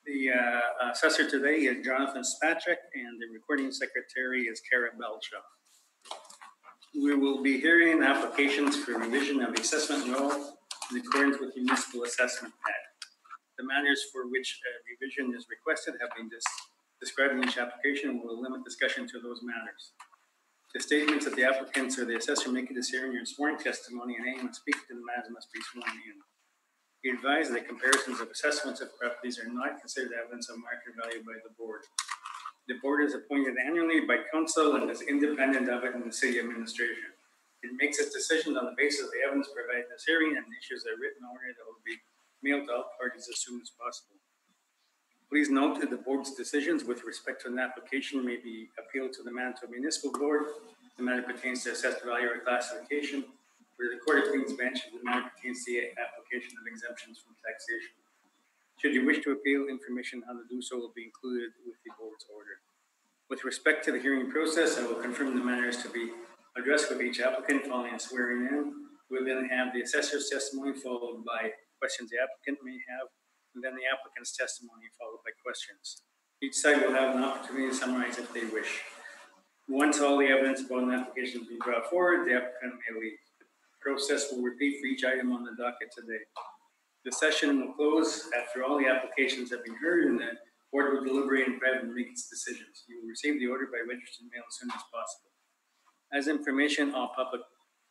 The assessor today is Jonathan Spacek, and the recording secretary is Kara Belcha. We will be hearing applications for revision of the assessment roll in accordance with the Municipal Assessment Act. The matters for which revision is requested have been described in each application, and we'll limit discussion to those matters. The statements that the applicants or the assessor make this hearing are sworn testimony, and anyone speaking to the matters must be sworn in. Be advised that comparisons of assessments of properties are not considered evidence of market value by the board. The board is appointed annually by council and is independent of it in the city administration. It makes its decision on the basis of the evidence provided in this hearing and issues a written order that will be mailed to all parties as soon as possible. Please note that the board's decisions with respect to an application may be appealed to the Manitoba Municipal Board. The matter pertains to assessed value or classification, where the Court of Queen's Bench, the matter pertains to the application of exemptions from taxation. Should you wish to appeal, information on how to do so will be included with the board's order. With respect to the hearing process, I will confirm the matters to be addressed with each applicant following a swearing in. We'll then have the assessor's testimony followed by questions the applicant may have, and then the applicant's testimony followed by questions. Each side will have an opportunity to summarize if they wish. Once all the evidence about an application has been brought forward, the applicant may leave. The process will repeat for each item on the docket today. The session will close after all the applications have been heard, and the board will deliberate in private and make its decisions. You will receive the order by registered mail as soon as possible. As information, all public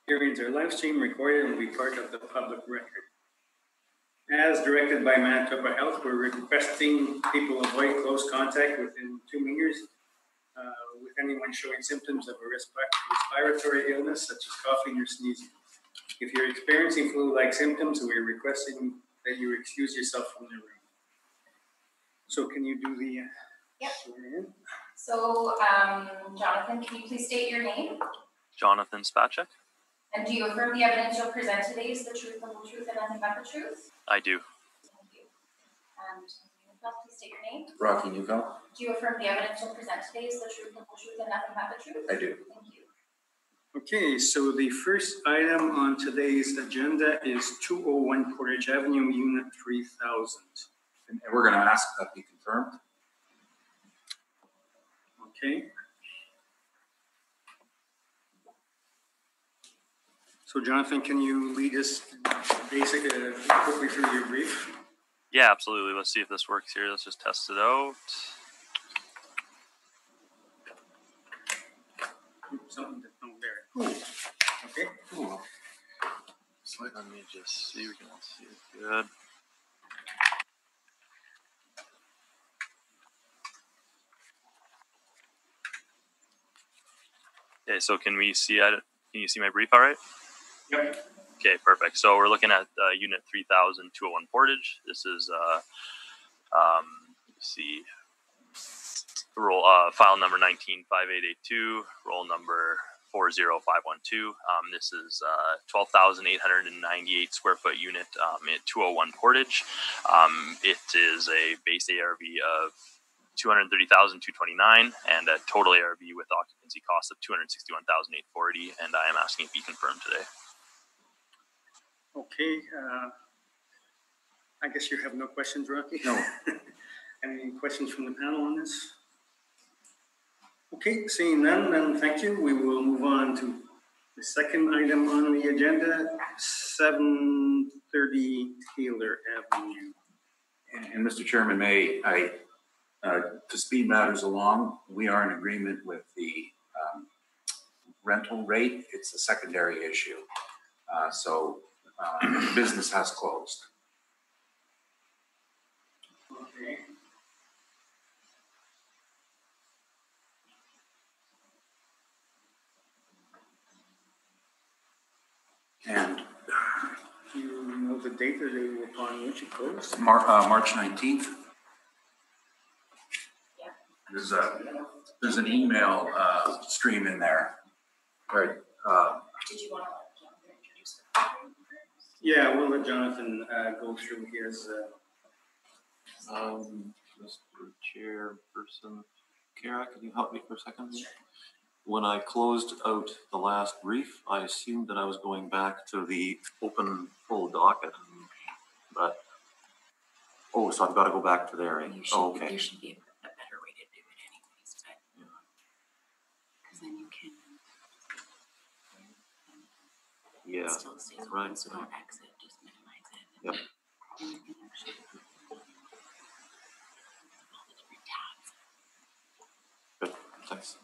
hearings are live streamed, recorded, and will be part of the public record. As directed by Manitoba Health, we're requesting people avoid close contact within 2 meters with anyone showing symptoms of a respiratory illness such as coughing or sneezing. If you're experiencing flu-like symptoms, we're requesting that you excuse yourself from the room. So can you do the Yep. Swearing? So, Jonathan, can you please state your name? Jonathan Spacek. And do you affirm the evidence you'll present today is the truth, the whole truth, and nothing but the truth? I do. Thank you. And please state your name. Rocky Newfeld. Do you affirm the evidence you'll present today is the truth, the whole truth, and nothing but the truth? I do. Thank you. Okay, so the first item on today's agenda is 201 Portage Avenue, Unit 3000. And we're going to ask that be confirmed. Okay. So Jonathan, can you lead us quickly through your brief? Yeah, absolutely. Let's see if this works here. Let's just test it out. Something to know there. Okay. Cool. So let me just see. We can all see it good. Okay, so can we see it? Can you see my brief all right? Yep. Okay, perfect. So we're looking at Unit 3000, 201 Portage. This is, let's see, file number 195882, roll number 40512. This is 12,898 square foot unit at 201 Portage. It is a base ARV of 230,229 and a total ARV with occupancy cost of 261,840, and I am asking it be confirmed today. Okay. I guess you have no questions, Rocky? No. Any questions from the panel on this? Okay, seeing none, then thank you. We will move on to the second item on the agenda, 730 Taylor Avenue. And Mr. Chairman, may I, to speed matters along, we are in agreement with the rental rate. It's a secondary issue. So business has closed. Okay. And do you know the date upon which it closed? March 19th. Yeah. There's an email stream in there. All right. Did you want to let Jonathan introduce the Yeah, we'll let Jonathan go through his. Mr. Chairperson, Kara, can you help me for a second? Sure. When I closed out the last brief, I assumed that I was going back to the open full docket, but Oh, so I've got to go back to there. Eh? You should, Oh, okay. There should be a better way to do it anyways, but, because then you can. Yeah. It still stays open, Right. so don't exit, just minimize it. Yep. And you can actually. All the different tabs. Good. Thanks.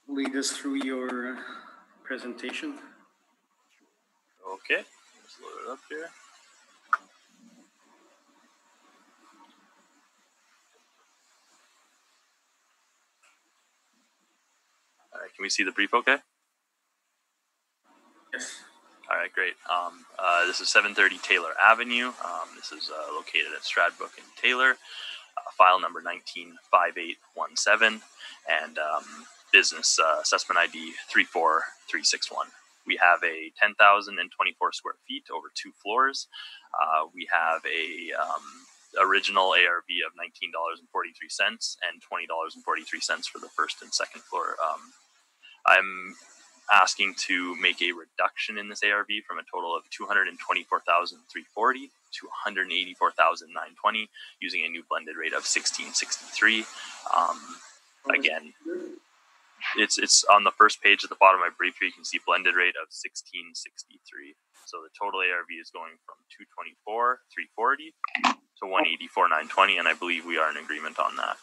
Lead us through your presentation. Okay, let's load it up here. All right, can we see the brief okay? Yes. All right, great. This is 730 Taylor Avenue. This is located at Stradbrook and Taylor, file number 195817, and business assessment ID 34361. We have a 10,024 square feet over 2 floors. We have a original ARV of $19.43 and $20.43 for the first and second floor. I'm asking to make a reduction in this ARV from a total of $224,340 to $184,920 using a new blended rate of $16.63. Again, it's on the first page at the bottom of my brief here. You can see blended rate of $16.63. So the total ARV is going from $224,340 to $184,920, and I believe we are in agreement on that.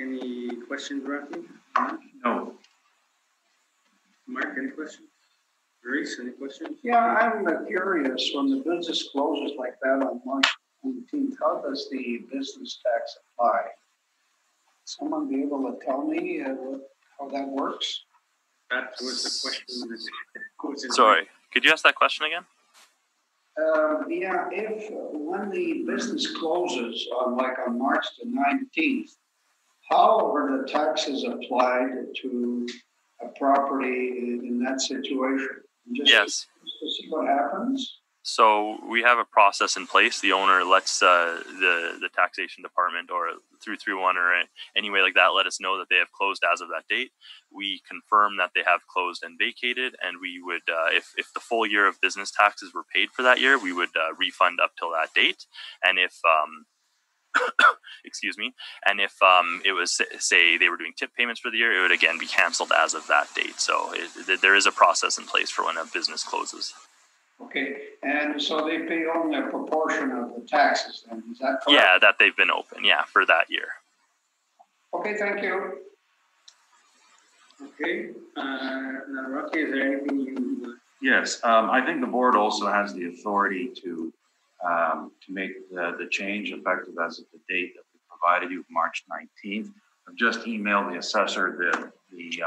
Any questions, Rocky? No. Mark, any questions? Grace, any questions? Yeah, I'm curious, when the business closes like that on March 19th, how does the business tax apply? Someone be able to tell me how that works? That was the question. Sorry, could you ask that question again? Yeah, if when the business closes on March the 19th, how are the taxes applied to a property in that situation? Yes. To see what happens? So we have a process in place. The owner lets the taxation department or through one or any way like that let us know that they have closed as of that date. We confirm that they have closed and vacated, and we would, if the full year of business taxes were paid for that year, we would refund up till that date. And if excuse me, and if it was, say, they were doing tip payments for the year, it would again be canceled as of that date. So there is a process in place for when a business closes. Okay, and so they pay only a proportion of the taxes then, is that correct? Yeah, that they've been open, yeah, for that year. Okay, thank you. Okay, now Rocky, is there anything you? Yes, I think the board also has the authority to make the change effective as of the date that we provided you, March 19th. I've just emailed the assessor the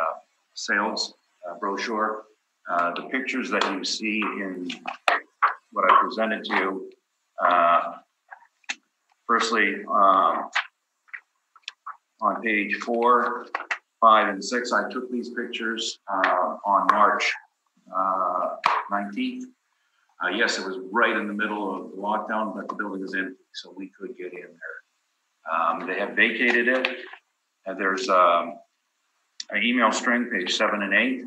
sales brochure. The pictures that you see in what I presented to you, firstly, on page 4, 5, and 6, I took these pictures on March 19th. Yes, it was right in the middle of the lockdown, but the building is empty, so we could get in there. They have vacated it. There's an email string, page 7 and 8.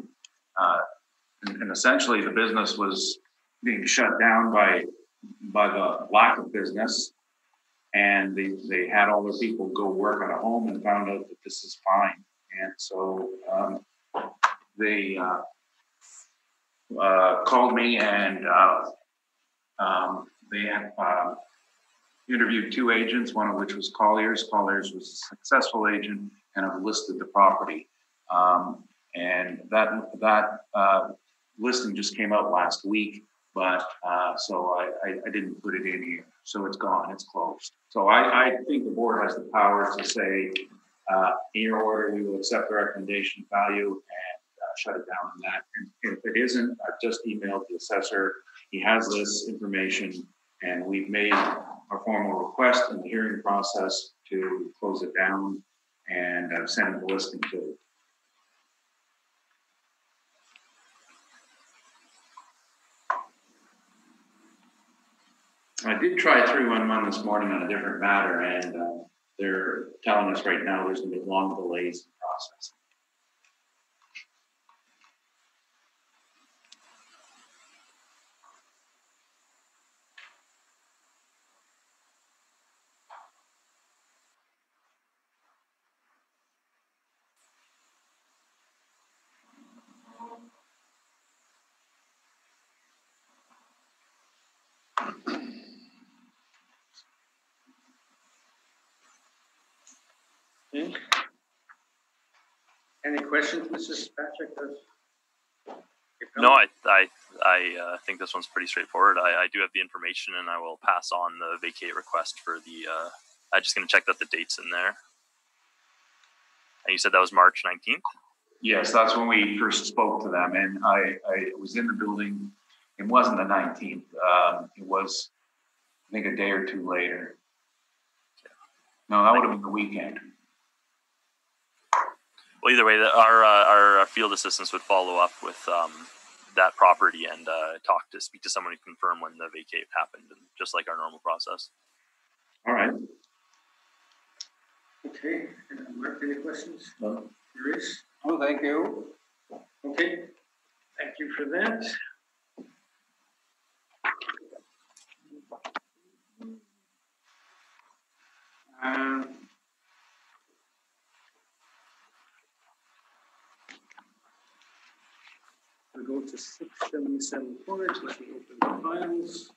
And essentially, the business was being shut down by the lack of business. And they had all their people go work at a home and found out that this is fine. And so they called me and they have interviewed 2 agents, one of which was Colliers. Colliers was a successful agent and have listed the property. And that listing just came out last week, but so I didn't put it in here. So it's gone, it's closed. So I think the board has the power to say, in your order, we will accept the recommendation value and shut it down on that. And if it isn't, I've just emailed the assessor. He has this information, and we've made a formal request in the hearing process to close it down and send him the listing to. I did try 311 this morning on a different matter, and they're telling us right now there's going to be long delays in processing. Okay. Any questions, Mrs. Patrick? No, I think this one's pretty straightforward. I do have the information, and I will pass on the vacate request for the. I'm just going to check that the date's in there. And you said that was March 19th? Yes, that's when we first spoke to them, and I was in the building. It wasn't the 19th. It was, I think, a day or two later. No, that would have been the weekend. Well, either way, our field assistants would follow up with that property and speak to someone to confirm when the vacate happened, and just like our normal process. All right. Okay, Mark, any questions? No. Maurice? Oh, thank you. Okay, thank you for that. We go to 677 Portage. Let me open the files.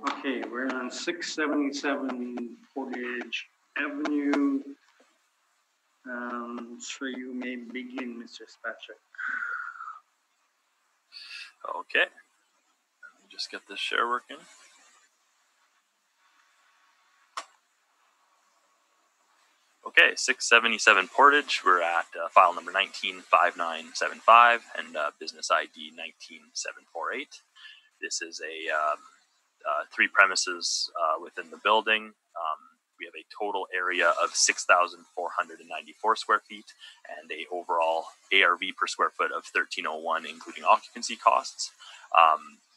Okay, we're on 677 Portage Avenue. So you may begin, Mr. Spacek. Okay. Let me just get this share working. Okay, 677 Portage. We're at file number 195975 and business ID 19748. This is a 3 premises within the building. We have a total area of 6,494 square feet and a overall ARV per square foot of 1301, including occupancy costs.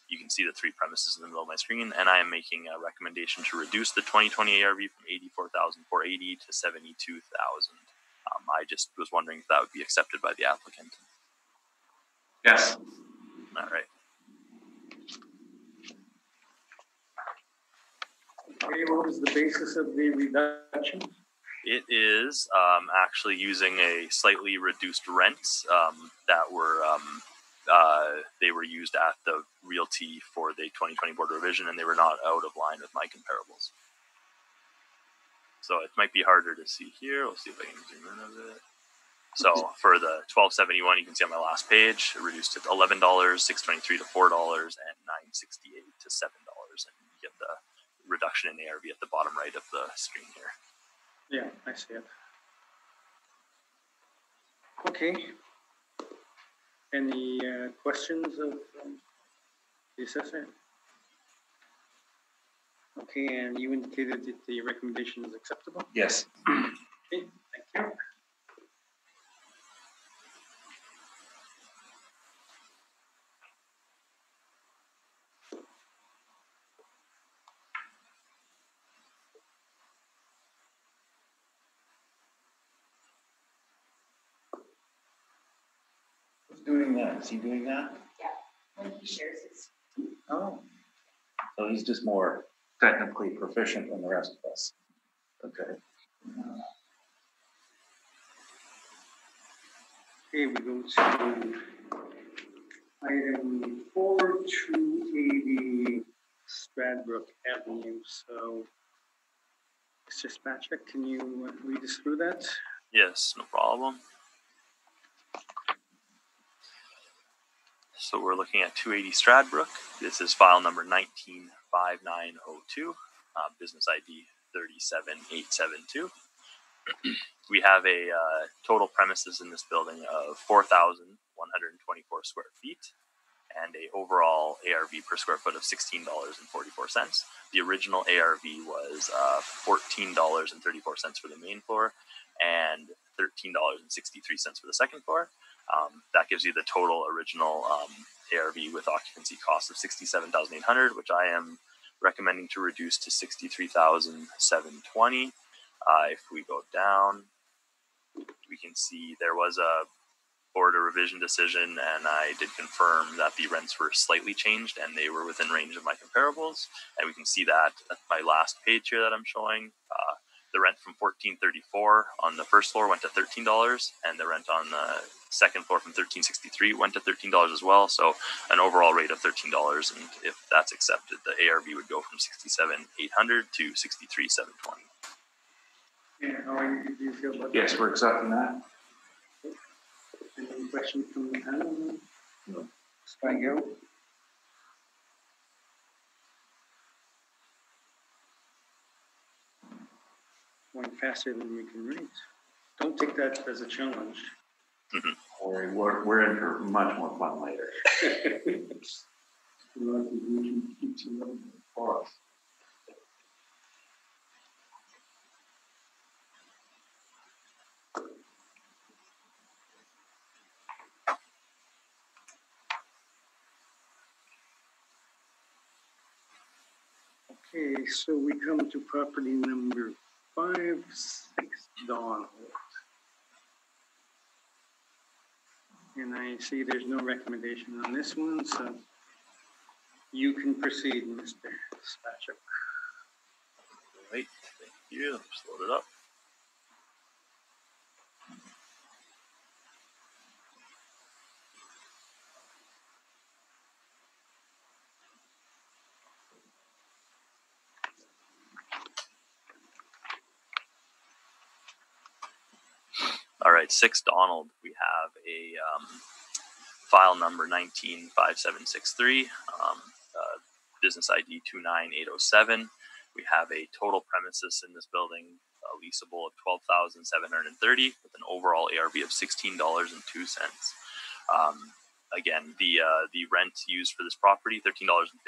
You can see the 3 premises in the middle of my screen, and I am making a recommendation to reduce the 2020 ARV from 84,480 to 72,000. I just was wondering if that would be accepted by the applicant. Yes. All right. Okay, what was the basis of the reduction? It is actually using a slightly reduced rents that were they were used at the realty for the 2020 board revision, and they were not out of line with my comparables. So it might be harder to see here. We'll see if I can zoom in a bit. So for the 1271, you can see on my last page, it reduced to $11, $623 to $4, and $968 to $7, and you get the reduction in ARV at the bottom right of the screen here. Yeah, I see it. Okay. Any questions of the assessor? Okay, and you indicated that the recommendation is acceptable? Yes. Okay, thank you. Who's doing that? Is he doing that? When he shares his. Oh. So he's just more technically proficient than the rest of us. Okay. Okay, we go to item 4280 Stradbrook Avenue. So, Mr. Spacek, can you lead us through that? Yes, no problem. So we're looking at 280 Stradbrook. This is file number 195902, business ID 37872. We have a total premises in this building of 4,124 square feet, and a overall ARV per square foot of $16.44. The original ARV was $14.34 for the main floor and $13.63 for the second floor. That gives you the total original ARV with occupancy cost of $67,800, which I am recommending to reduce to $63,720. If we go down, we can see there was a board of revision decision, and I did confirm that the rents were slightly changed and they were within range of my comparables. And we can see that at my last page here that I'm showing. The rent from $14.34 on the first floor went to $13, and the rent on the second floor from $13.63 went to $13 as well. So an overall rate of $13, and if that's accepted, the ARV would go from $67,800 to $63,720. Yeah, how do you feel about that? Yes, we're accepting that. Any questions from the panel? No. Thank you. Going faster than you can read. Don't take that as a challenge. We're in for much more fun later. Okay, so we come to property number 5-6 Donald. And I see there's no recommendation on this one, so you can proceed, Mr. Spatchuk. Right, thank you. Just load it up. All right, 6 Donald, we have a file number 195763, business ID 29807. We have a total premises in this building, leasable of $12,730 with an overall ARV of $16.02. Again, the rent used for this property, $13.57.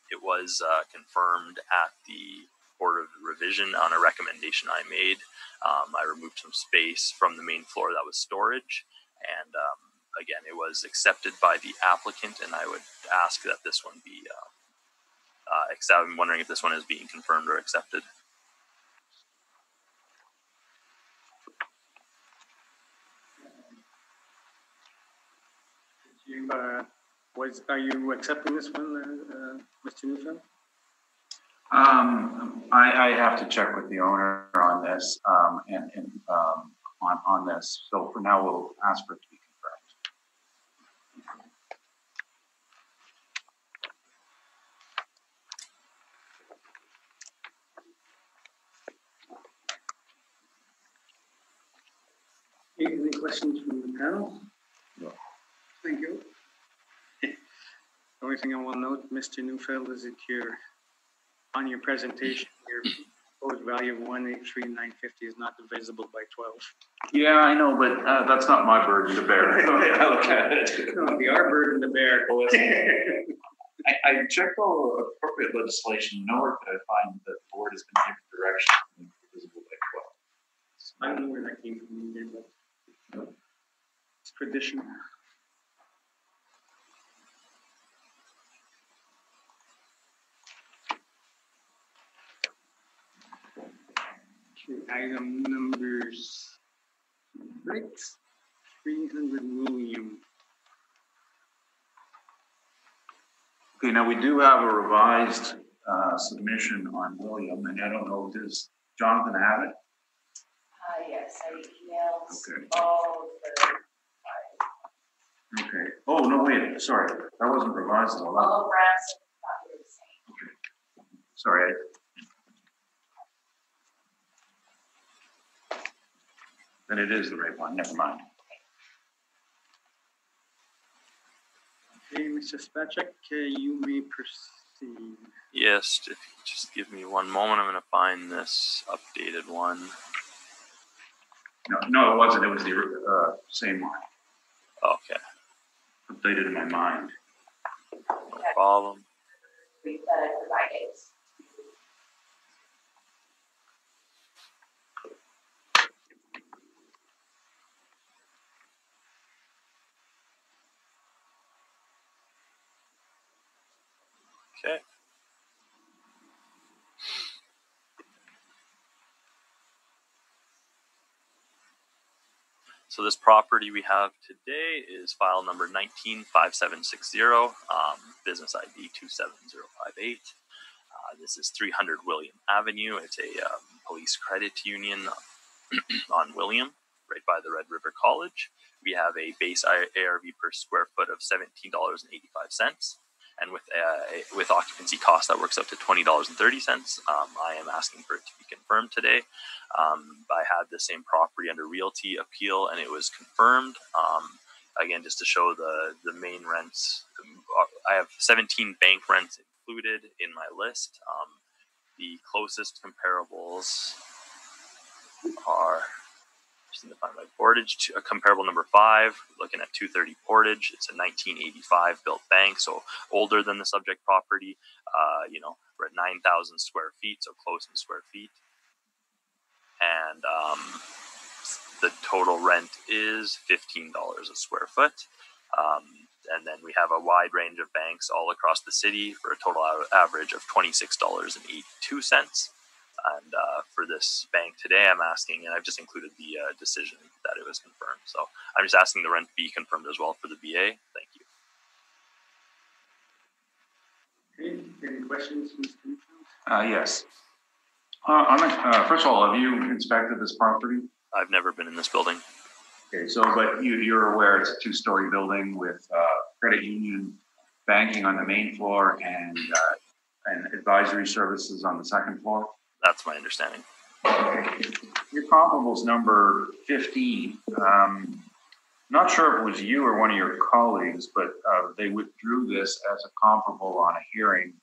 It was confirmed at the Board of Revision on a recommendation I made. I removed some space from the main floor that was storage, and again, it was accepted by the applicant, and I would ask that this one be accepted. I'm wondering if this one is being confirmed or accepted. Are you accepting this one, Mr. Newfield? I have to check with the owner on this, on this. So for now, we'll ask for it to be confirmed. Any questions from the panel? No. Thank you. The only thing I will note, Mr. Newfield, is that on your presentation, your proposed value of $183,950 is not divisible by 12. Yeah, I know, but that's not my burden to bear. I look at it. No, the our burden to bear. I checked all appropriate legislation. Nowhere could I find that the board has been given direction to make it divisible by 12. I don't know where that came from either, but it's tradition. Okay, item numbers 300 William. Okay, now we do have a revised submission on William, and I don't know, does Jonathan have it? Yes, I emailed Okay. all the Okay. Oh, no, wait, sorry. That wasn't revised at all. all of Brad's copy the same. Okay. Sorry. Then it is the right one, never mind. Okay, Mr. Spacek, you may proceed. Yes, if you just give me one moment, I'm going to find this updated one. No, it wasn't. It was the same one. Okay. updated in my mind. No problem. Brief that I provided. Okay. So this property we have today is file number 195760, business ID 27058. This is 300 William Avenue. It's a police credit union on William, right by the Red River College. We have a base ARV per square foot of $17.85, and with occupancy cost that works out to $20.30. I am asking for it to be confirmed today. I had the same property under realty appeal, and it was confirmed. Again, just to show the main rents, I have 17 bank rents included in my list. The closest comparables are, just need to find my Portage, comparable number 5, looking at 230 Portage. It's a 1985 built bank, so older than the subject property. We're at 9,000 square feet, so close in square feet. And the total rent is $15 a square foot. And then we have a wide range of banks all across the city for a total average of $26.82. And for this bank today, I'm asking, and I've just included the decision that it was confirmed. So I'm just asking the rent be confirmed as well for the BA. Thank you. Okay, any questions, Mr. Newfield? Yes. First of all, have you inspected this property? I've never been in this building. Okay, so but you're aware it's a two-story building with credit union banking on the main floor and advisory services on the second floor? That's my understanding. Okay. Your comparables number 15. Not sure if it was you or one of your colleagues, but they withdrew this as a comparable on a hearing.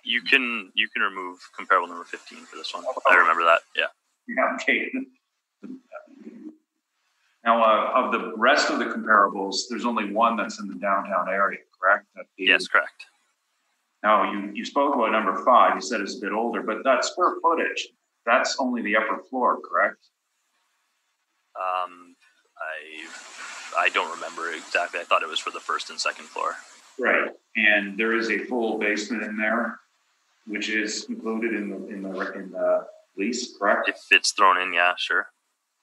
You can remove comparable number 15 for this one. I remember that. Yeah. Yeah. Okay. Now, of the rest of the comparables, there's only one that's in the downtown area, correct? Yes, correct. Now, you spoke about number 5. You said it's a bit older, but that square footage, that's only the upper floor, correct? I don't remember exactly. I thought it was for the first and second floor. Right, and there is a full basement in there, which is included in the lease, correct? If it's thrown in, yeah, sure.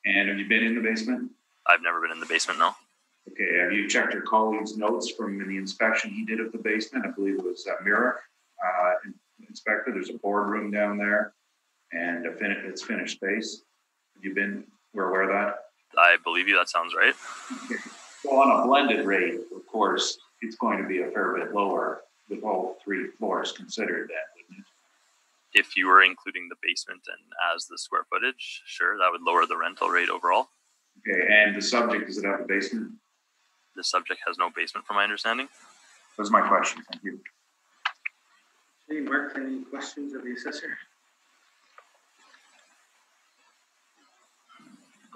And have you been in the basement? I've never been in the basement, no. Okay, have you checked your colleague's notes from the inspection he did of the basement? I believe it was Mirak inspector. There's a boardroom down there, and it's finished space. Have you been? We're aware of that? I believe you. That sounds right. Okay. Well, on a blended rate, of course, it's going to be a fair bit lower with all 3 floors considered then, wouldn't it? If you were including the basement and as the square footage, sure, that would lower the rental rate overall. Okay, and the subject, does it have a basement? The subject has no basement from my understanding. That's my question. Thank you. Okay, Mark, any questions of the assessor?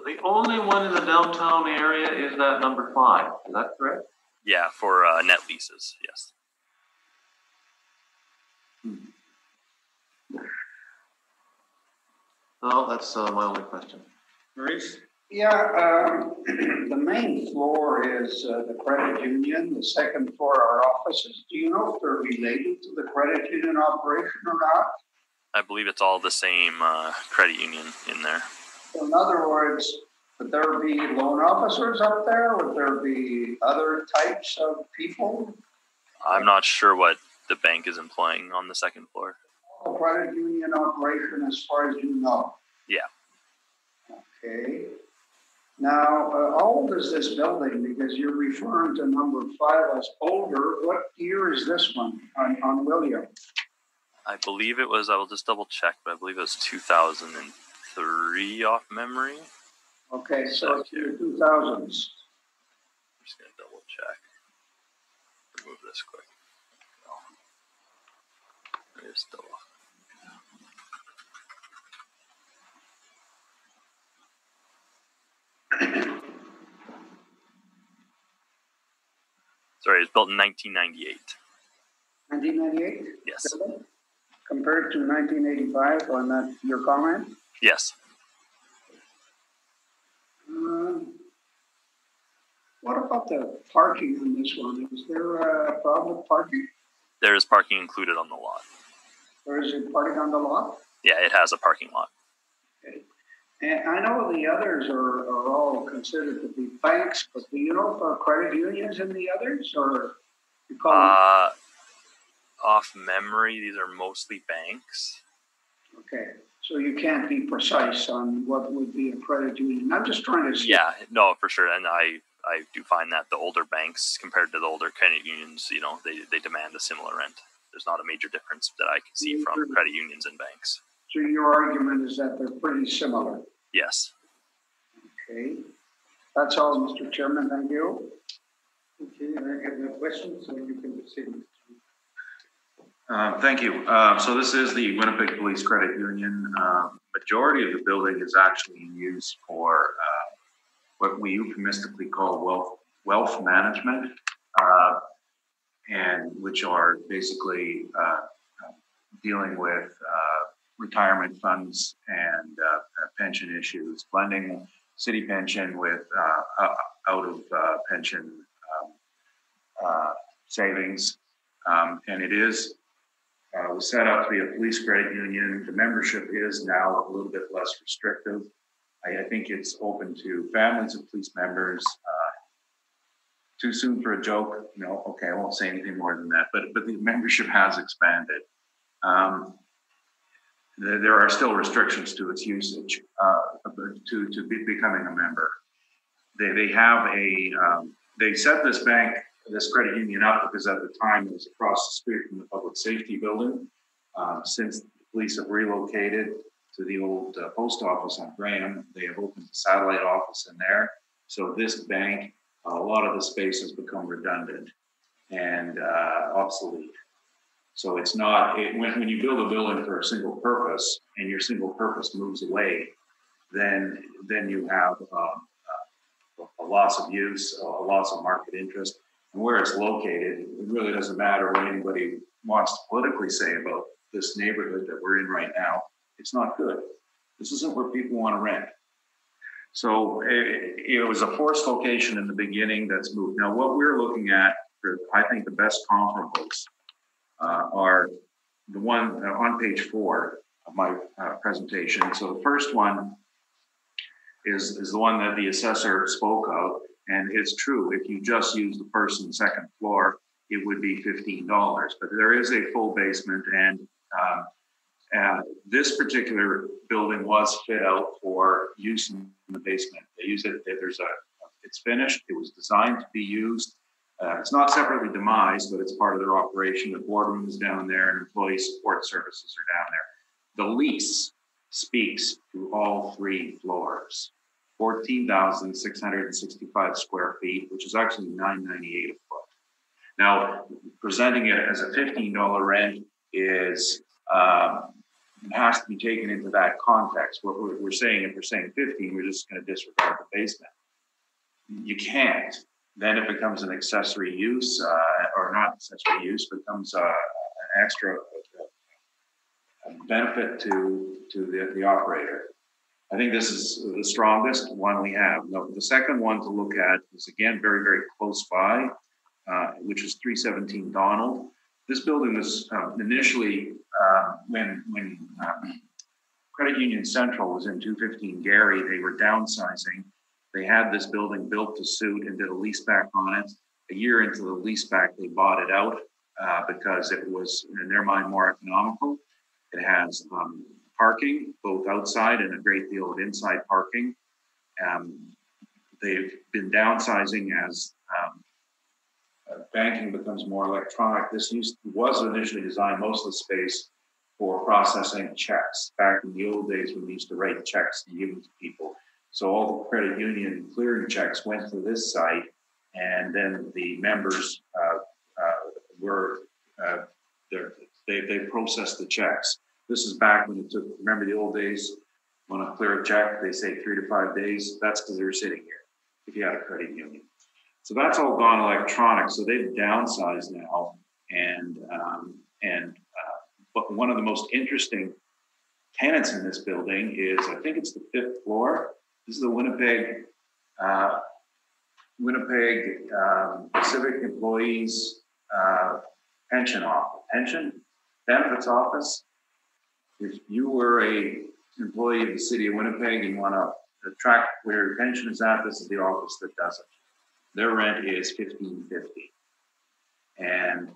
The only one in the downtown area is that number 5. Is that correct? Yeah, for net leases, yes. No, that's my only question. Maurice? Yeah, the main floor is the credit union, the second floor are offices. Do you know if they're related to the credit union operation or not? I believe it's all the same credit union in there. So in other words, would there be loan officers up there? Would there be other types of people? I'm not sure what the bank is employing on the second floor. A credit union operation as far as you know? Yeah. Okay. Now, how old is this building? Because you're referring to number 5 as older. What year is this one on William? I believe it was, I will just double check, but I believe it was 2003 off memory. Okay, so it's in the 2000s. I'm just going to double check. Remove this quick. No. It is still off. Sorry, it was built in 1998. 1998? Yes. Compared to 1985 on that, your comment? Yes. What about the parking on this one? Is there a problem with parking? There is parking included on the lot. Or is it parking on the lot? Yeah, it has a parking lot. Okay. And I know the others are all considered to be banks, but do you know if there are credit unions in the others, or you call them? Off memory, these are mostly banks. Okay, so you can't be precise on what would be a credit union. I'm just trying to see. Yeah, no, for sure. And I do find that the older banks compared to the older credit unions, you know, they demand a similar rent. There's not a major difference that I can see from credit unions and banks. So your argument is that they're pretty similar? Yes. Okay. That's all, Mr. Chairman. Thank you. Okay, I have no questions, so you can proceed. Thank you. So this is the Winnipeg Police Credit Union. Majority of the building is actually in use for what we euphemistically call wealth management, and which are basically dealing with retirement funds and pension issues, blending city pension with out of pension savings, and it is. Was set up to be a police credit union. The membership is now a little bit less restrictive. I think it's open to families of police members. Too soon for a joke? No, okay, I won't say anything more than that. But the membership has expanded. There are still restrictions to its usage to becoming a member. They set this credit union up because at the time it was across the street from the public safety building. Since the police have relocated to the old post office on Graham, they have opened a satellite office in there. So this bank, a lot of the space has become redundant and obsolete. So it's not, when you build a building for a single purpose and your single purpose moves away, then you have a loss of use, a loss of market interest. And where it's located, it really doesn't matter what anybody wants to politically say about this neighborhood that we're in right now. It's not good. This isn't where people want to rent. So it was a forced location in the beginning that's moved. Now, what we're looking at, for I think the best comparables are the one on page 4 of my presentation. So the first one is the one that the assessor spoke of. And it's true, if you just use the first and second floor, it would be $15. But there is a full basement, and this particular building was fit out for use in the basement. They use it. It's finished. It was designed to be used. It's not separately demised, but it's part of their operation. The boardroom is down there, and employee support services are down there. The lease speaks to all 3 floors. 14,665 square feet, which is actually $998 a foot. Now, presenting it as a $15 rent has to be taken into that context. What we're saying, if we're saying 15, we're just going to disregard the basement. You can't. Then it becomes an accessory use, or not accessory use, becomes an extra benefit to the operator. I think this is the strongest one we have. Now, the second one to look at is, again, very, very close by, which is 317 Donald. This building was initially, when Credit Union Central was in 215 Gary, they were downsizing. They had this building built to suit and did a lease back on it. A year into the lease back, they bought it out because it was, in their mind, more economical. It has parking, both outside and a great deal of inside parking. They've been downsizing as banking becomes more electronic. This was initially designed, most of the space, for processing checks. Back in the old days when we used to write checks and give them to people. So all the credit union clearing checks went to this site, and then the members they processed the checks. This is back when it took, remember the old days, when I clear a check, they say 3 to 5 days. That's because they were sitting here, if you had a credit union. So that's all gone electronic. So they've downsized now, but one of the most interesting tenants in this building is, I think it's the 5th floor. This is the Winnipeg Civic Employees pension benefits office. If you were a employee of the city of Winnipeg and you want to track where your pension is at, this is the office that does it. Their rent is $15.50, and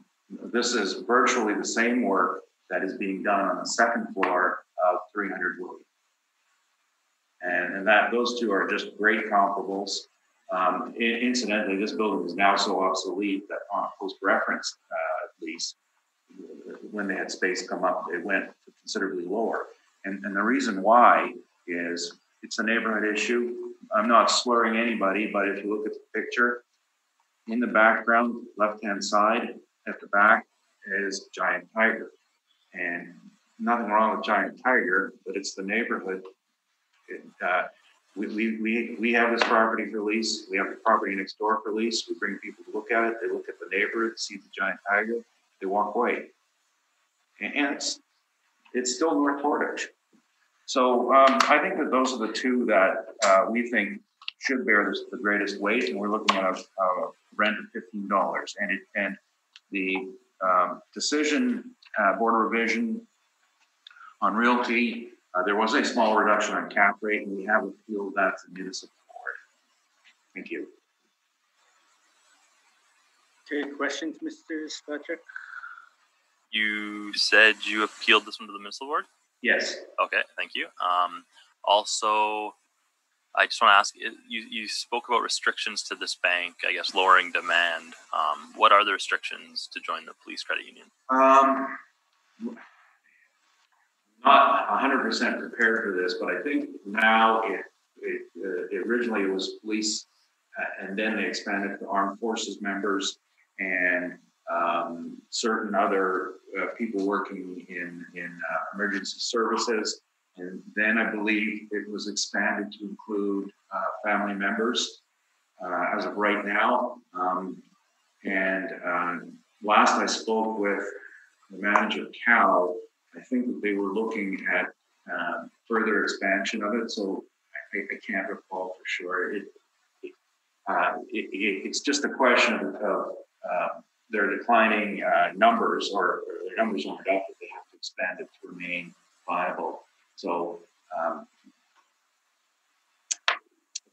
this is virtually the same work that is being done on the 2nd floor of 300 William. And that those two are just great comparables. Incidentally, this building is now so obsolete that on a post-reference lease, when they had space come up, it went considerably lower. And the reason why is it's a neighborhood issue. I'm not slurring anybody, but if you look at the picture, in the background, left-hand side, at the back is Giant Tiger. And nothing wrong with Giant Tiger, but it's the neighborhood. We have this property for lease. We have the property next door for lease. We bring people to look at it. They look at the neighborhood, see the Giant Tiger, they walk away. And it's still North Portage. So I think that those are the two that we think should bear the greatest weight, and we're looking at a rent of $15. And the decision, board of revision on realty, there was a small reduction on cap rate, and we have appealed that to the municipal board. Thank you. Okay, questions, Mr. Spacek? You said you appealed this one to the municipal board? Yes. Okay, thank you. Also, I just want to ask, you spoke about restrictions to this bank, I guess lowering demand. What are the restrictions to join the police credit union? Not 100% prepared for this, but I think now originally it was police, and then they expanded to armed forces members and certain other people working in emergency services. And then I believe it was expanded to include family members as of right now. Last I spoke with the manager, Cal, I think that they were looking at further expansion of it. So I can't recall for sure. It's just a question of their declining numbers, or their numbers aren't up, that they have to expand it to remain viable. So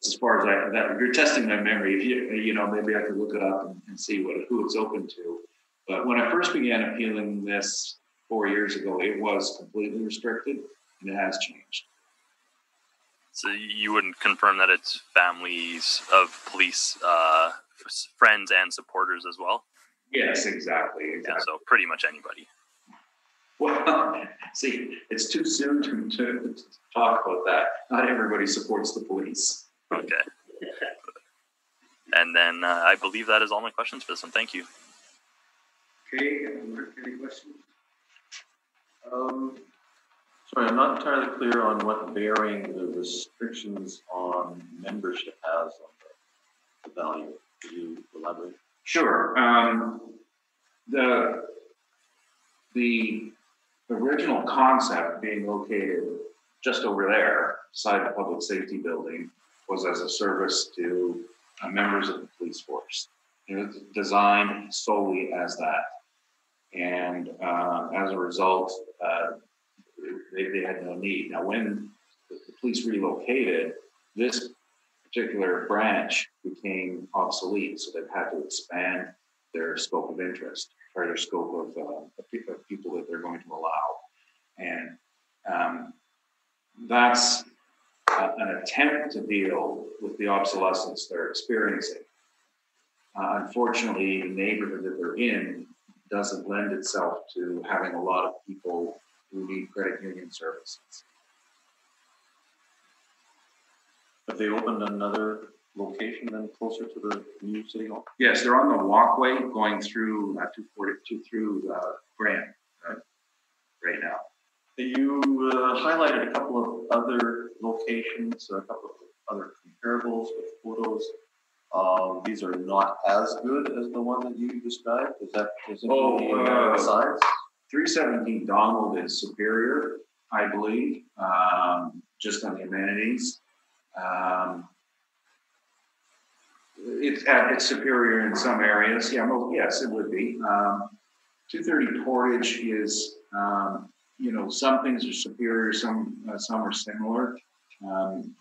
as far as that, you're testing my memory. If you know, maybe I could look it up and see who it's open to. But when I first began appealing this 4 years ago, it was completely restricted, and it has changed. So you wouldn't confirm that it's families of police, friends and supporters as well? Yes, exactly. Yeah, so pretty much anybody. Well, see, it's too soon to talk about that. Not everybody supports the police. Okay. And then I believe that is all my questions for this one. Thank you. Okay, Mark, any questions? Sorry, I'm not entirely clear on what bearing the restrictions on membership has on the value. Could you elaborate? Sure. The original concept, being located just over there, beside the public safety building, was as a service to members of the police force. It was designed solely as that. And as a result, they had no need. Now, when the police relocated, this particular branch became obsolete, so they've had to expand their scope of interest, or their scope of people that they're going to allow. And that's an attempt to deal with the obsolescence they're experiencing. Unfortunately, the neighborhood that they're in doesn't lend itself to having a lot of people who need credit union services. Have they opened another location then closer to the new city hall? Yes, they're on the walkway going through 242 through Graham right now. You highlighted a couple of other locations, a couple of other comparables with photos. These are not as good as the one that you described. Is that Oh, size? 317 Donald is superior, I believe, just on the amenities. It's superior in some areas. Yeah, well, yes, it would be. 230 Portage is, some things are superior, some are similar.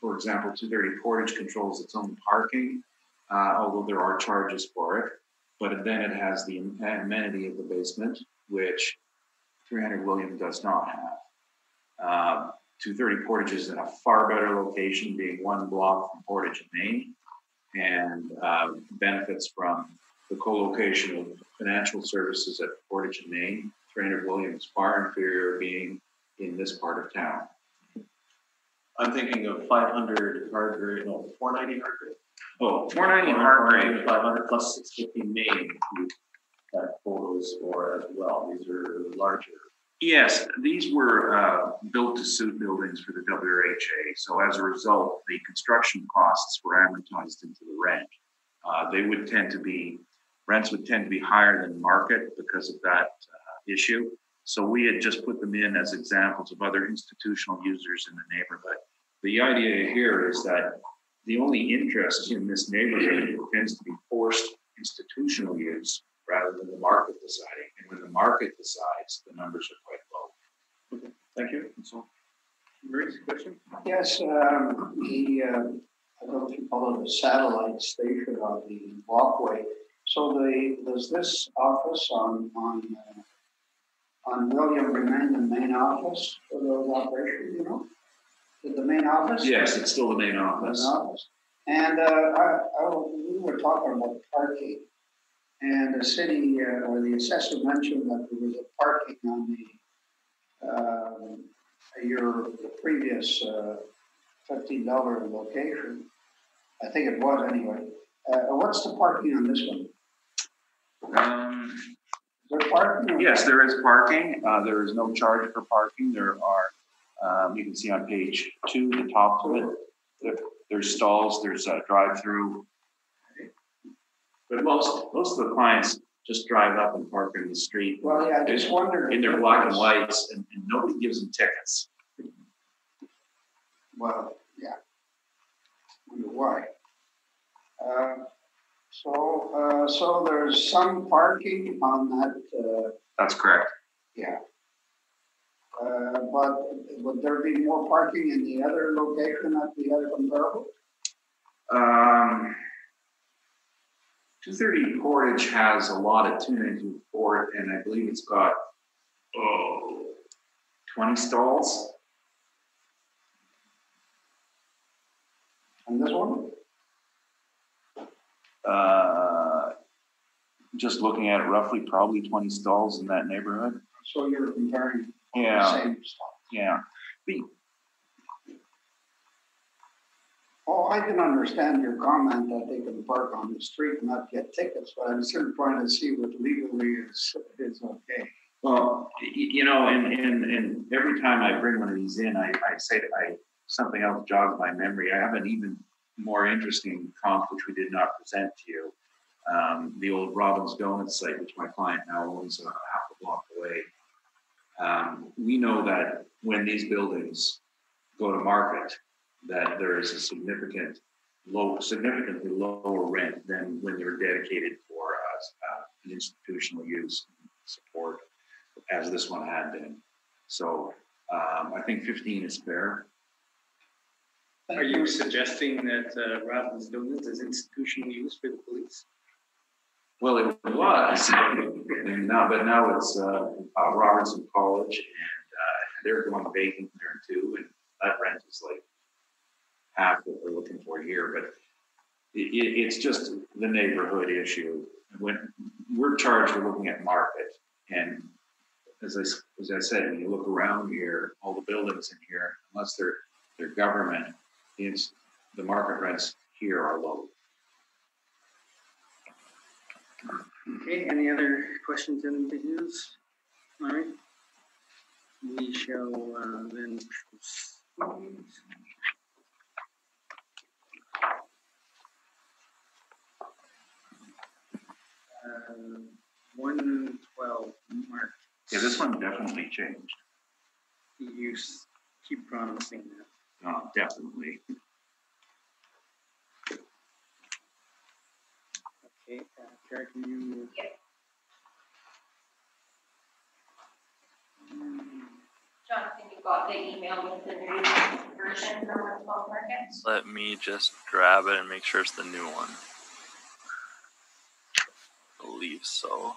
For example, 230 Portage controls its own parking, although there are charges for it. But then it has the amenity of the basement, which 300 William does not have. 230 Portage is in a far better location, being 1 block from Portage and Main, and benefits from the co-location of financial services at Portage and Main. 300 William is far inferior, being in this part of town. I'm thinking of 500 Hargrave, no, 490 Hargrave. Oh, 490 Hargrave. 500 plus 650 Main, that photos for as well. These are larger. Yes, these were built to suit buildings for the WRHA. So as a result, the construction costs were amortized into the rent. Rents would tend to be higher than market because of that issue. So we had just put them in as examples of other institutional users in the neighborhood. The idea here is that the only interest in this neighborhood tends to be forced institutional use rather than the market deciding. And when the market decides, the numbers are quite low. Okay, thank you. So, Maurice, question? Yes, I don't know if you call it a satellite station on the walkway. So does this office on William remain the main office for those operations, you know? The main office? yes, it's still the main office. And we were talking about parking, and the city or the assessor mentioned that there was a parking on the previous $15 location. I think it was anyway. What's the parking on this one? Is there parking? Yes, there is parking. There is no charge for parking. There are, you can see on page 2, the top of it, there's stalls, there's a drive-through. But most of the clients just drive up and park in the street. Well, yeah, I just wondered. In their black and whites, and nobody gives them tickets. Well, yeah. Wonder why. So there's some parking on that. That's correct. Yeah. But would there be more parking in the other location at the other comparable? 230 Portage has a lot of tuning for it, and I believe it's got 20 stalls. And this one? Just looking at it roughly, probably 20 stalls in that neighborhood. So you're comparing Yeah. the same stuff. Yeah. Oh, I can understand your comment that they can park on the street and not get tickets, but I'm still trying to see what legally is okay. Well, and every time I bring one of these in, I say that something else jogs my memory. I have an even more interesting comp, which we did not present to you. The old Robin's Donuts site, which my client now owns half a block away. We know that when these buildings go to market, that there is a significantly lower rent than when they're dedicated for an institutional use support, as this one had been. So I think 15 is fair. Are you suggesting that Robin's Donuts is institutional use for the police? Well, it was, and now it's Robertson College, and they're going vacant there too, and that rent is like half what we're looking for here. But it's just the neighborhood issue. When we're charged with looking at market, and as I said, when you look around here, all the buildings in here, unless they're government, the market rents here are low. Okay, any other questions and interviews? All right. We shall then proceed. 112 Mark. Yeah, this one definitely changed. You keep promising that. Oh, definitely. Okay, Kara, can you? Yep. Mm, Jonathan, you got the email with the new version for 112 Market? Let me just grab it and make sure it's the new one. I believe so.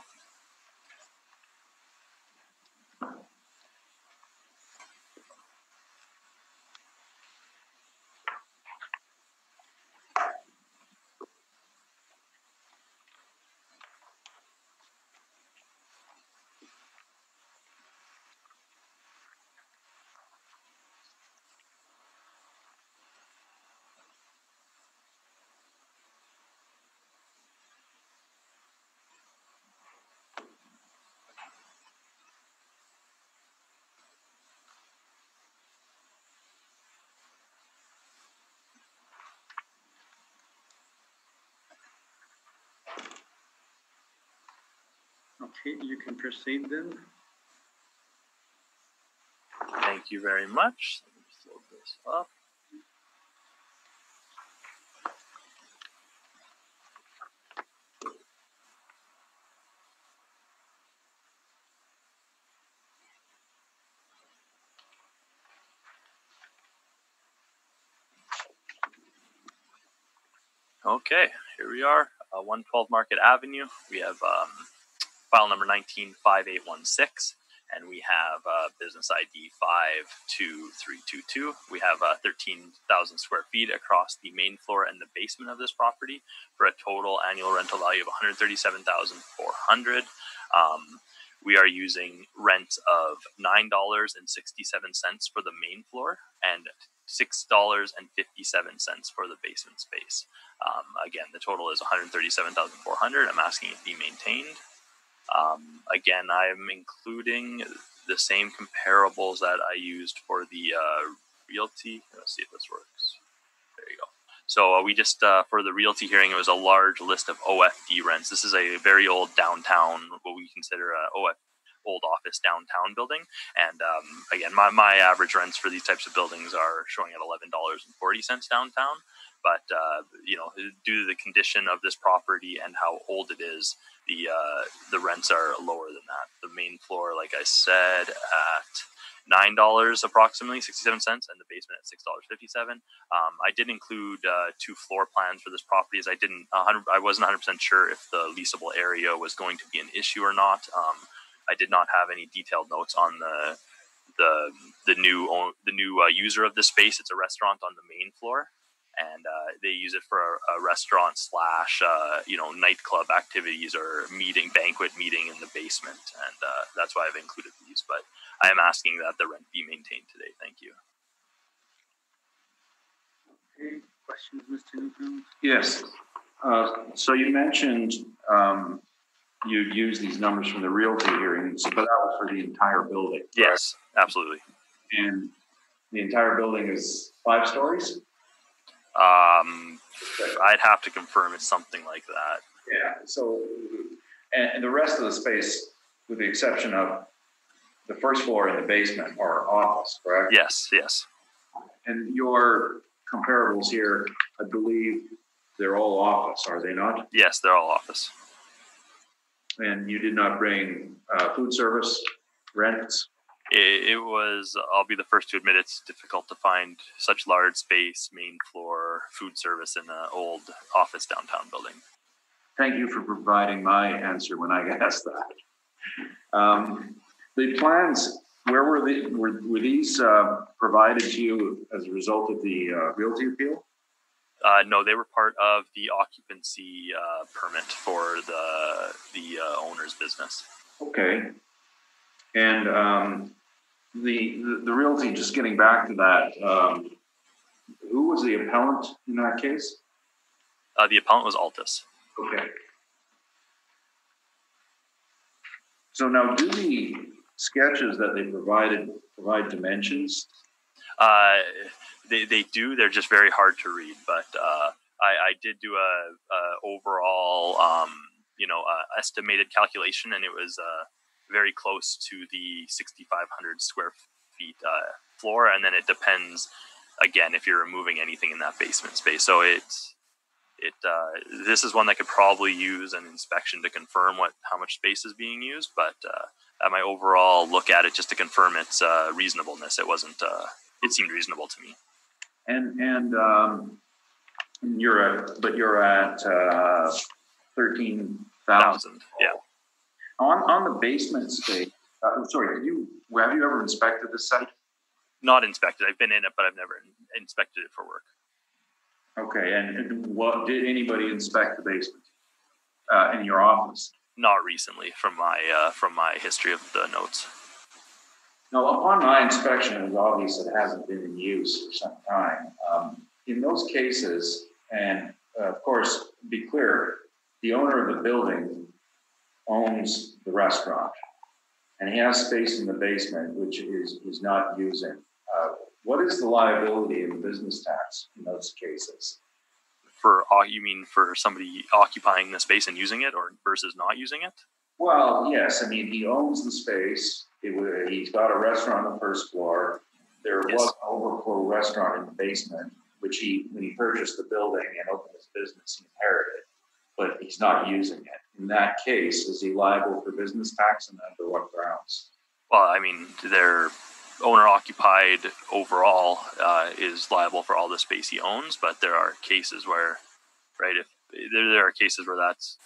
Okay, you can proceed then. Thank you very much. Let me just load this up. Okay, here we are, 112 Market Avenue. We have file number 195816, and we have business ID 52322. We have 13,000 square feet across the main floor and the basement of this property for a total annual rental value of $137,400. We are using rent of $9.67 for the main floor and $6.57 for the basement space. Again, the total is $137,400. I'm asking it be maintained. Again, I am including the same comparables that I used for the realty. Let's see if this works. There you go. So we just, for the realty hearing, it was a large list of OFD rents. This is a very old downtown, what we consider a old office downtown building. And again, my average rents for these types of buildings are showing at $11.40 downtown. But due to the condition of this property and how old it is, the rents are lower than that. The main floor, like I said, at $9 approximately 67 cents, and the basement at $6.57. I did include 2 floor plans for this property, as I wasn't 100% sure if the leasable area was going to be an issue or not. I did not have any detailed notes on the new user of the space. It's a restaurant on the main floor, and they use it for a restaurant / nightclub activities or banquet meeting in the basement, and that's why I've included these. But I am asking that the rent be maintained today. Thank you. Okay, questions, Mr. Newfield? Yes. So you mentioned you'd use these numbers from the realty hearings, but that was for the entire building. Correct? Yes, absolutely. And the entire building is 5 stories? I'd have to confirm it's something like that. Yeah. So, and the rest of the space, with the exception of the first floor and the basement, are office, correct? Yes. And your comparables here, I believe they're all office, are they not? Yes, they're all office. And you did not bring food service rents? It was, I'll be the first to admit, it's difficult to find such large space, main floor, food service in an old office downtown building. Thank you for providing my answer when I asked that. The plans, where were these provided to you as a result of the realty appeal? No, they were part of the occupancy permit for the owner's business. Okay. And the realty, just getting back to that, who was the appellant in that case? The appellant was Altus. Okay. So now, do the sketches that they provide dimensions? They do. They're just very hard to read. But I did do a overall estimated calculation, and it was very close to the 6,500 square feet floor. And then it depends again if you're removing anything in that basement space. So this is one that could probably use an inspection to confirm how much space is being used. But at my overall look at it, just to confirm its reasonableness, it wasn't. It seemed reasonable to me. And you're at 13,000. Yeah. On the basement space. Sorry, have you ever inspected this site? Not inspected. I've been in it, but I've never inspected it for work. Okay, and what did anybody inspect the basement in your office? Not recently, from my history of the notes. Now, upon my inspection, it was obvious it hasn't been in use for some time. In those cases, and of course, be clear, the owner of the building owns the restaurant, and he has space in the basement which is not using. What is the liability in the business tax in those cases? You mean for somebody occupying the space and using it, or versus not using it? Well, yes. I mean, he owns the space. He's got a restaurant on the first floor. There was an overflow restaurant in the basement, which when he purchased the building and opened his business, he inherited, but he's not using it. In that case, is he liable for business tax, and under what grounds? Well, I mean, their owner-occupied overall is liable for all the space he owns, but there are cases where, right, if there are cases where that's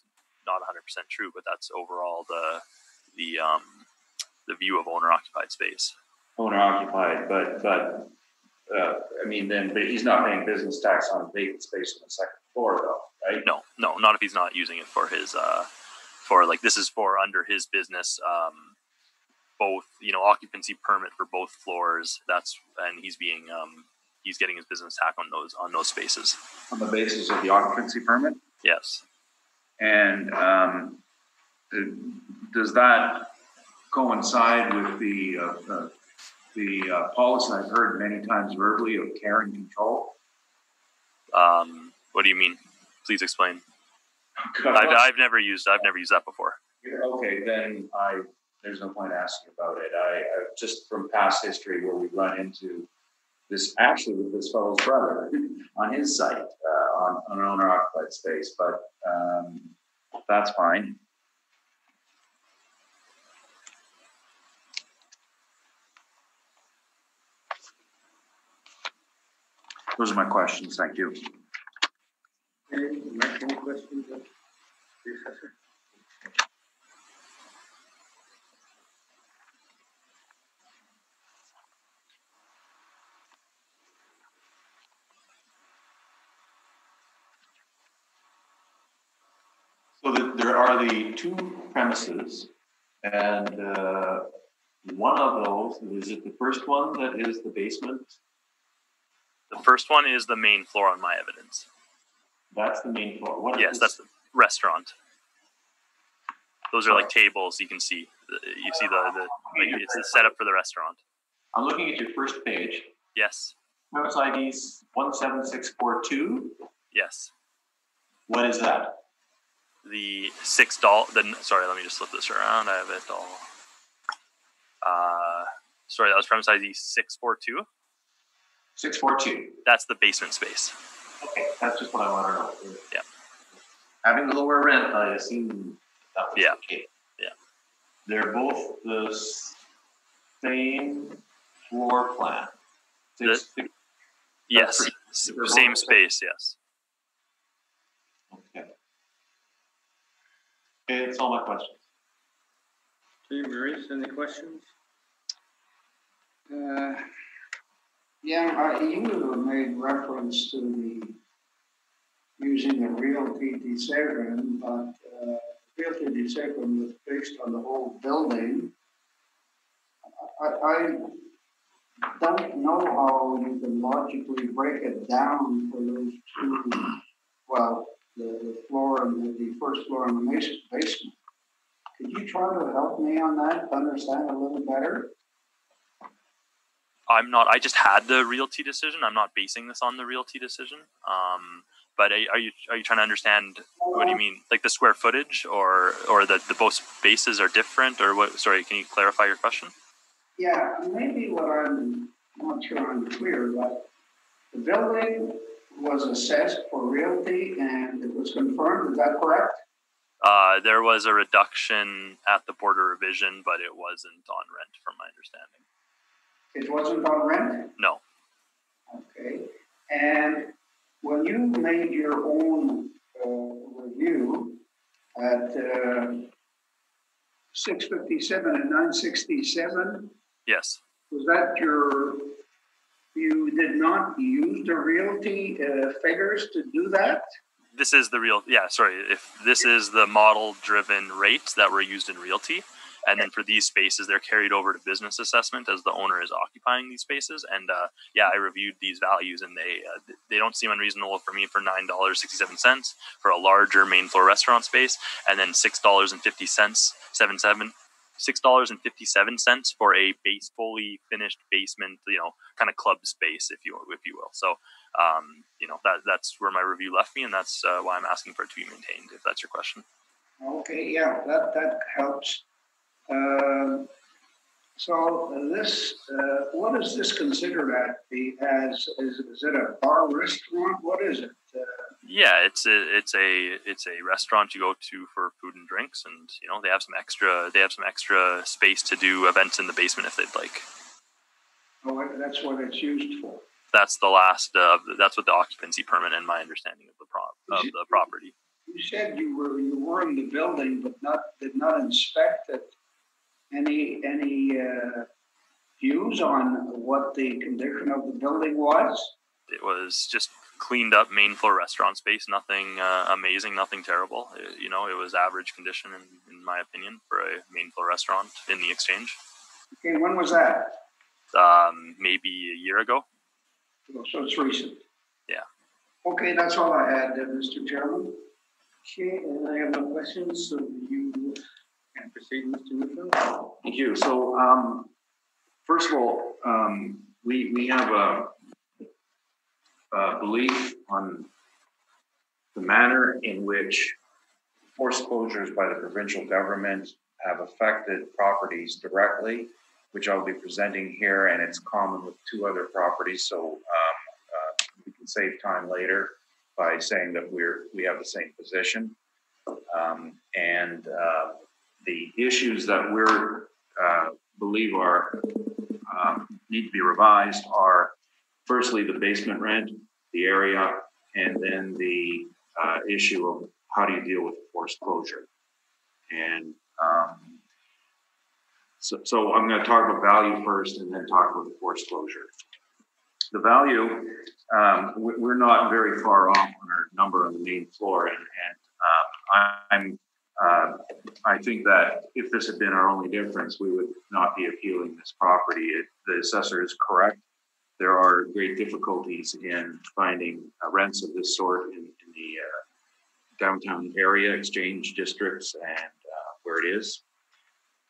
not 100% true, but that's overall the view of owner-occupied space. Owner-occupied, but he's not paying business tax on vacant space on the second floor, though, right? No, not if he's not using it for his this is for under his business. Both, occupancy permit for both floors. And he's getting his business tax on those spaces. On the basis of the occupancy permit? Yes. And does that coincide with the policy I've heard many times verbally of care and control? What do you mean? Please explain. I've never used that before. Okay, then there's no point asking about it. I just from past history where we run into this actually with this fellow's brother on his site on an owner-occupied space, but that's fine. Those are my questions. Thank you. Any questions, Professor? So there are the two premises, and one of those, is it the first one that is the basement? The first one is the main floor on my evidence. That's the main floor. Yes, that's the restaurant. Those are like tables. You can see. You see it's the setup for the restaurant. I'm looking at your first page. Yes. Premise ID 17642. Yes. What is that? The $6. Sorry, let me just flip this around. I have it all. Sorry, that was premise ID 642. 642. That's the basement space. Okay, that's just what I want to know. Yeah. Having the lower rent, I assume that was the case. Yeah. They're both the same floor plan. Yes. Same space. Yes. Okay. Okay, that's all my questions. Okay, Maurice, any questions? You made reference to using the realty decision, but realty decision was based on the whole building. I don't know how you can logically break it down for those two, the floor and the first floor and the basement. Could you try to help me on that to understand a little better? I just had the realty decision. I'm not basing this on the realty decision. But are you trying to understand what do you mean? Like the square footage or the both spaces are different or what? Sorry, can you clarify your question? Yeah, maybe what I'm not sure I'm clear, but the building was assessed for realty and it was confirmed. Is that correct? There was a reduction at the Board of Revision, but it wasn't on rent, from my understanding. It wasn't on rent? No. Okay. And when you made your own review at 657 and 967, Yes. was that you did not use the realty figures to do that? This is the real, if this is the model-driven rates that were used in realty, and then for these spaces, they're carried over to business assessment as the owner is occupying these spaces. And I reviewed these values, and they don't seem unreasonable for me for $9.67 for a larger main floor restaurant space, and then $6.57 for a fully finished basement, kind of club space, if you will. So, that's where my review left me, and that's why I'm asking for it to be maintained, if that's your question. Okay, yeah, that helps. So this, what is this considered as? Is it a bar restaurant? What is it? Yeah, it's a restaurant you go to for food and drinks, and they have some extra space to do events in the basement if they'd like. Oh, that's what it's used for. That's the last. That's what the occupancy permit, and my understanding of the property. You said you were in the building, but did not inspect it. Any views on what the condition of the building was? It was just cleaned up main floor restaurant space. Nothing amazing, nothing terrible. It was average condition in my opinion for a main floor restaurant in the Exchange. Okay, when was that? Maybe a year ago. So it's recent. Yeah. Okay, that's all I had, Mr. Chairman. Okay, and I have no questions, so you can proceed, Mr. Mitchell. Thank you. So, first of all, we have a belief on the manner in which forced closures by the provincial government have affected properties directly, which I'll be presenting here, and it's common with two other properties. So we can save time later by saying that we have the same position. The issues that we're believe are need to be revised are firstly the basement rent, the area, and then the issue of how do you deal with forced closure. And so I'm going to talk about value first and then talk about the forced closure. The value, we're not very far off on our number on the main floor, and I think that if this had been our only difference, we would not be appealing this property. The assessor is correct. There are great difficulties in finding rents of this sort in the downtown area, Exchange districts, and where it is.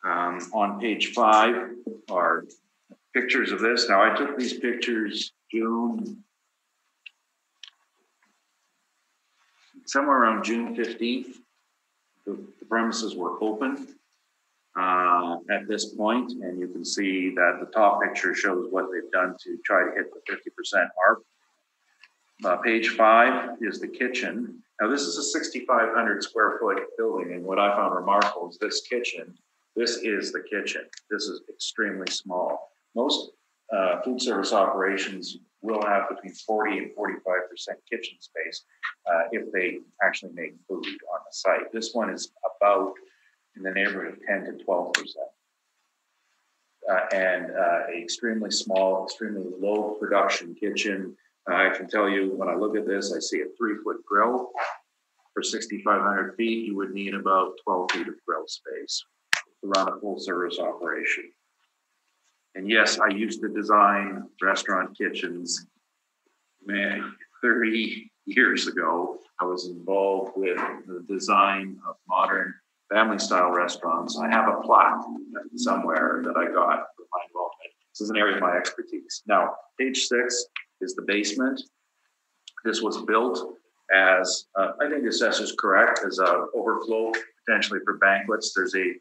On page 5 are pictures of this. Now, I took these pictures somewhere around June 15th. The premises were open at this point, and you can see that the top picture shows what they've done to try to hit the 50% mark. Page 5 is the kitchen. Now, this is a 6,500 square foot building, and what I found remarkable is this kitchen. This is the kitchen. This is extremely small. Most food service operations will have between 40 and 45% kitchen space if they actually make food on the site. This one is about in the neighborhood of 10 to 12%. And extremely small, extremely low production kitchen. I can tell you when I look at this, I see a 3-foot grill. For 6,500 feet, you would need about 12 feet of grill space to run a full service operation. And yes, I used to design restaurant kitchens. 30 years ago, I was involved with the design of modern family style restaurants. I have a plaque somewhere that I got with my involvement. This is an area of my expertise. Now, page 6 is the basement. This was built as, I think the assessor's correct, as a overflow potentially for banquets. There's a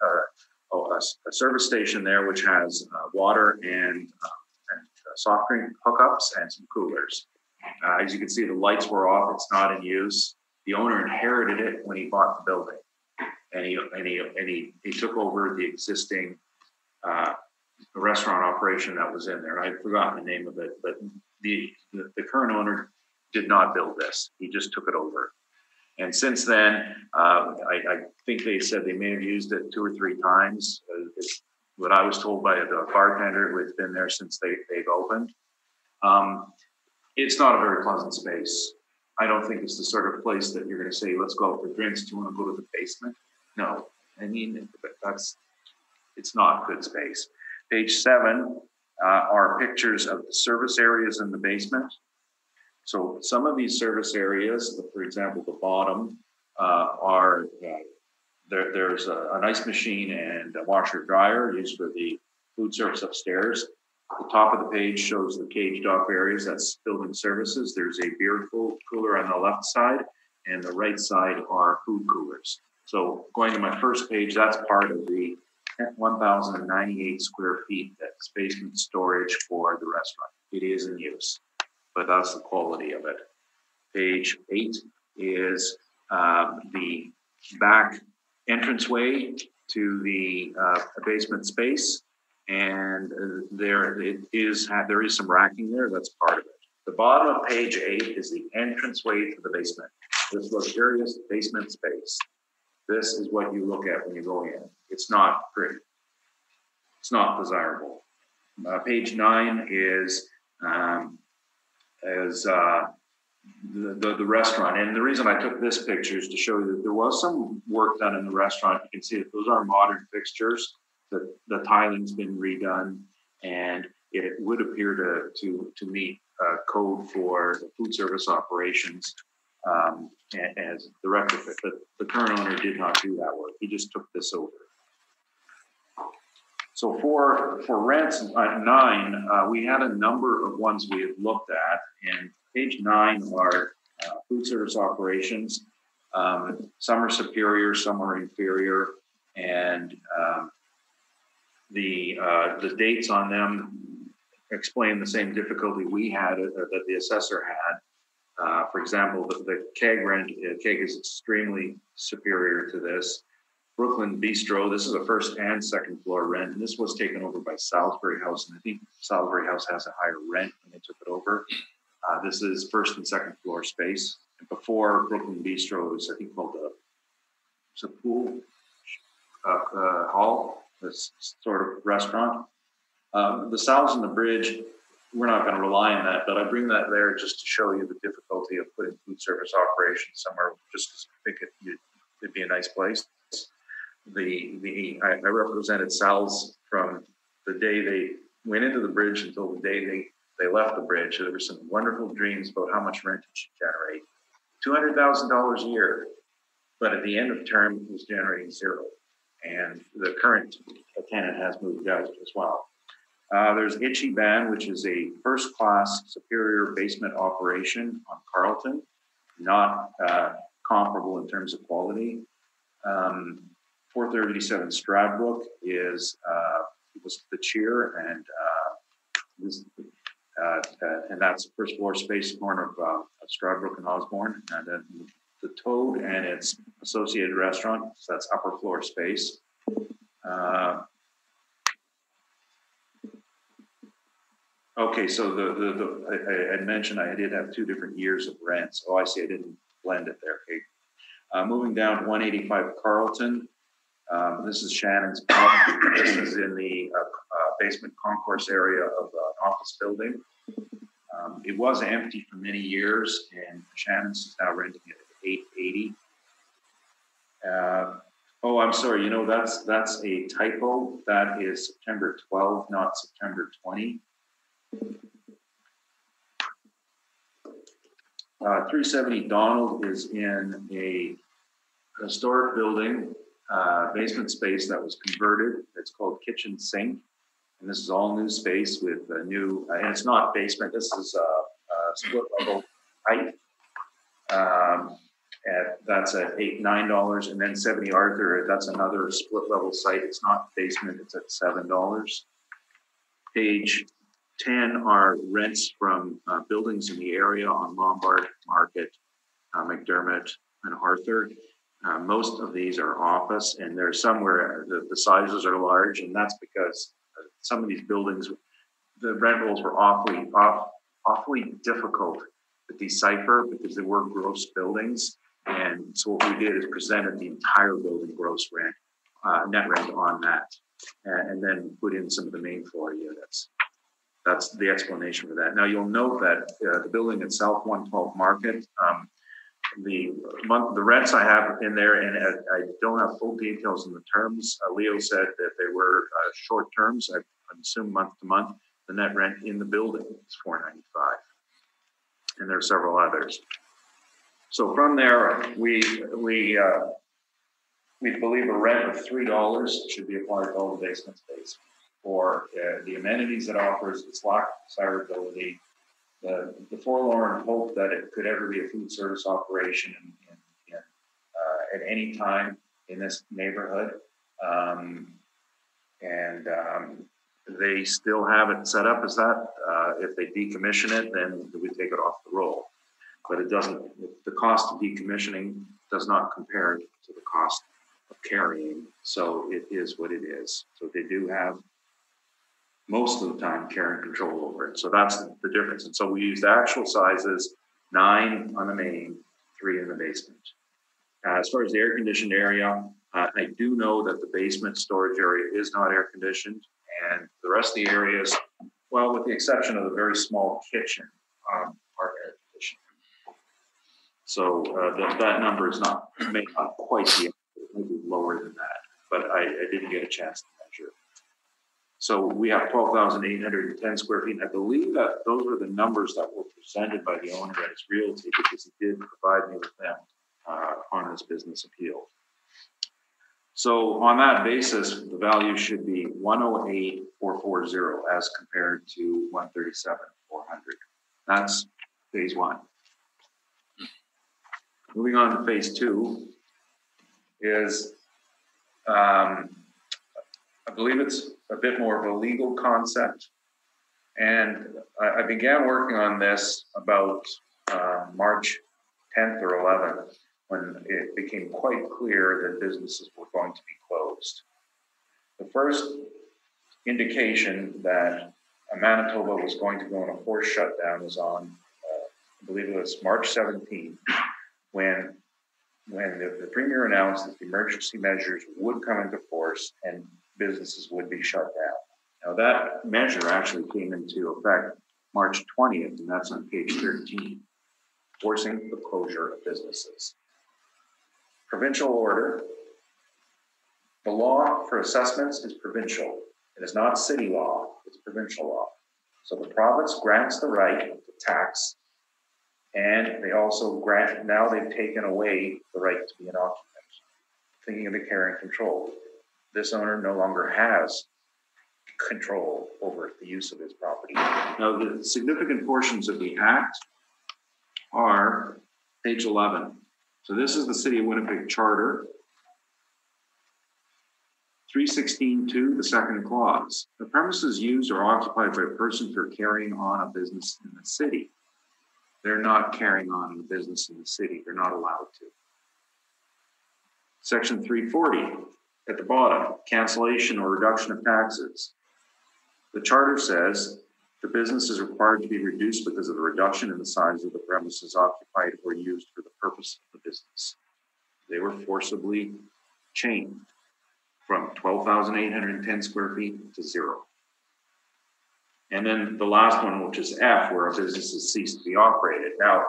service station there which has water and soft drink hookups and some coolers. As you can see, the lights were off. It's not in use. The owner inherited it when he bought the building, and he took over the existing restaurant operation that was in there. I've forgotten the name of it, but the current owner did not build this. He just took it over. And since then, I think they said they may have used it 2 or 3 times. It's what I was told by the bartender who has been there since they've opened. It's not a very pleasant space. I don't think it's the sort of place that you're going to say, let's go out for drinks. Do you want to go to the basement? No. I mean, it's not good space. Page 7 are pictures of the service areas in the basement. So some of these service areas, for example, the bottom are, there's an ice machine and a washer dryer used for the food service upstairs. The top of the page shows the caged off areas. That's building services. There's a beer cooler on the left side, and the right side are food coolers. So going to my first page, that's part of the 1,098 square feet that's basement storage for the restaurant. It is in use, but that's the quality of it. Page 8 is the back entranceway to the basement space. And there is some racking there. That's part of it. The bottom of page 8 is the entranceway to the basement. This luxurious basement space. This is what you look at when you go in. It's not pretty. It's not desirable. Page 9 is the restaurant. And the reason I took this picture is to show you that there was some work done in the restaurant. You can see that those are modern fixtures. The tiling's been redone, and it would appear to meet code for the food service operations as the retrofit. But the current owner did not do that work. He just took this over. So for rents at 9, we had a number of ones we had looked at, and page 9 are food service operations. Some are superior, some are inferior, and the dates on them explain the same difficulty we had that the assessor had. For example, the keg rent, keg is extremely superior to this. Brooklyn Bistro, this is a first and second floor rent, and this was taken over by Salisbury House, and I think Salisbury House has a higher rent when they took it over. This is first and second floor space. And before Brooklyn Bistro, it was, I think, called the pool hall. This sort of restaurant. The Sal's on the Bridge, we're not going to rely on that, but I bring that there just to show you the difficulty of putting food service operations somewhere, just because I think it'd be a nice place. I represented Sal's from the day they went into the bridge until the day they left the bridge. There were some wonderful dreams about how much rent it should generate. $200,000 a year, but at the end of term, it was generating zero. And the current tenant has moved out as well. There's Ichiban, which is a first-class superior basement operation on Carlton, not comparable in terms of quality. 437 Stradbrook was the cheer, and that's first floor space corner of Stradbrook and Osborne, and then the Toad and its associated restaurant. So that's upper floor space. Okay, so I had mentioned I did have 2 different years of rents. Oh, I see. I didn't blend it there. Okay. Moving down to 185 Carlton. This is Shannon's Pub. This is in the basement concourse area of an office building. It was empty for many years, and Shannon's is now renting it at $880. Oh, I'm sorry. You know, that's a typo. That is September 12, not September 20. 370 Donald is in a historic building, basement space that was converted. It's called Kitchen Sink. And this is all new space with a new, and it's not basement, this is a split level height. That's at $9, and then 70 Arthur, that's another split level site. It's not basement, it's at $7. Page 10 are rents from buildings in the area on Lombard Market, McDermott, and Arthur. Most of these are office, and there's some where the sizes are large, and that's because some of these buildings, the rent rolls were awfully difficult to decipher because they were gross buildings. And so what we did is presented the entire building gross rent, net rent on that, and then put in some of the main floor units. That's the explanation for that. Now you'll note that the building itself, 112 Market, the rents I have in there, and I don't have full details in the terms. Leo said that they were short terms. I assume month to month. The net rent in the building is $495, and there are several others. So from there, we believe a rent of $3 should be applied to all the basement space for the amenities it offers, its lack of desirability, the forlorn hope that it could ever be a food service operation at any time in this neighborhood. They still have it set up as that. If they decommission it, then we take it off the roll. But it doesn't, the cost of decommissioning does not compare to the cost of carrying. So it is what it is. So they do have most of the time care and control over it. So that's the difference. And so we used actual sizes, 9 on the main, 3 in the basement. As far as the air conditioned area, I do know that the basement storage area is not air conditioned, and the rest of the areas, well, with the exception of the very small kitchen, are air conditioned. So that number is may not quite be, maybe lower than that, but I didn't get a chance to measure. So we have 12,810 square feet. And I believe that those were the numbers that were presented by the owner at his realty, because he did provide me with them on his business appeal. So on that basis, the value should be 108,440 as compared to 137,400. That's phase 1. Moving on to phase 2 is, I believe it's a bit more of a legal concept. And I began working on this about March 10th or 11th, when it became quite clear that businesses were going to be closed. The first indication that Manitoba was going to go on a forced shutdown was on, I believe it was March 17th, when the Premier announced that the emergency measures would come into force and businesses would be shut down. Now that measure actually came into effect March 20th, and that's on page 13, forcing the closure of businesses. Provincial order. The law for assessments is provincial. It is not city law, it's provincial law. So the province grants the right to tax, and they also grant, now they've taken away the right to be an occupant. Thinking of the care and control. This owner no longer has control over the use of his property. Now, the significant portions of the Act are page 11. So this is the City of Winnipeg Charter. 316.2, the second clause. The premises used or occupied by a person for carrying on a business in the city. They're not carrying on a business in the city. They're not allowed to. Section 340, at the bottom, cancellation or reduction of taxes. The charter says the business is required to be reduced because of the reduction in the size of the premises occupied or used for the purpose of the business. They were forcibly changed from 12,810 square feet to 0. And then the last one, which is F, where a business has ceased to be operated. Now,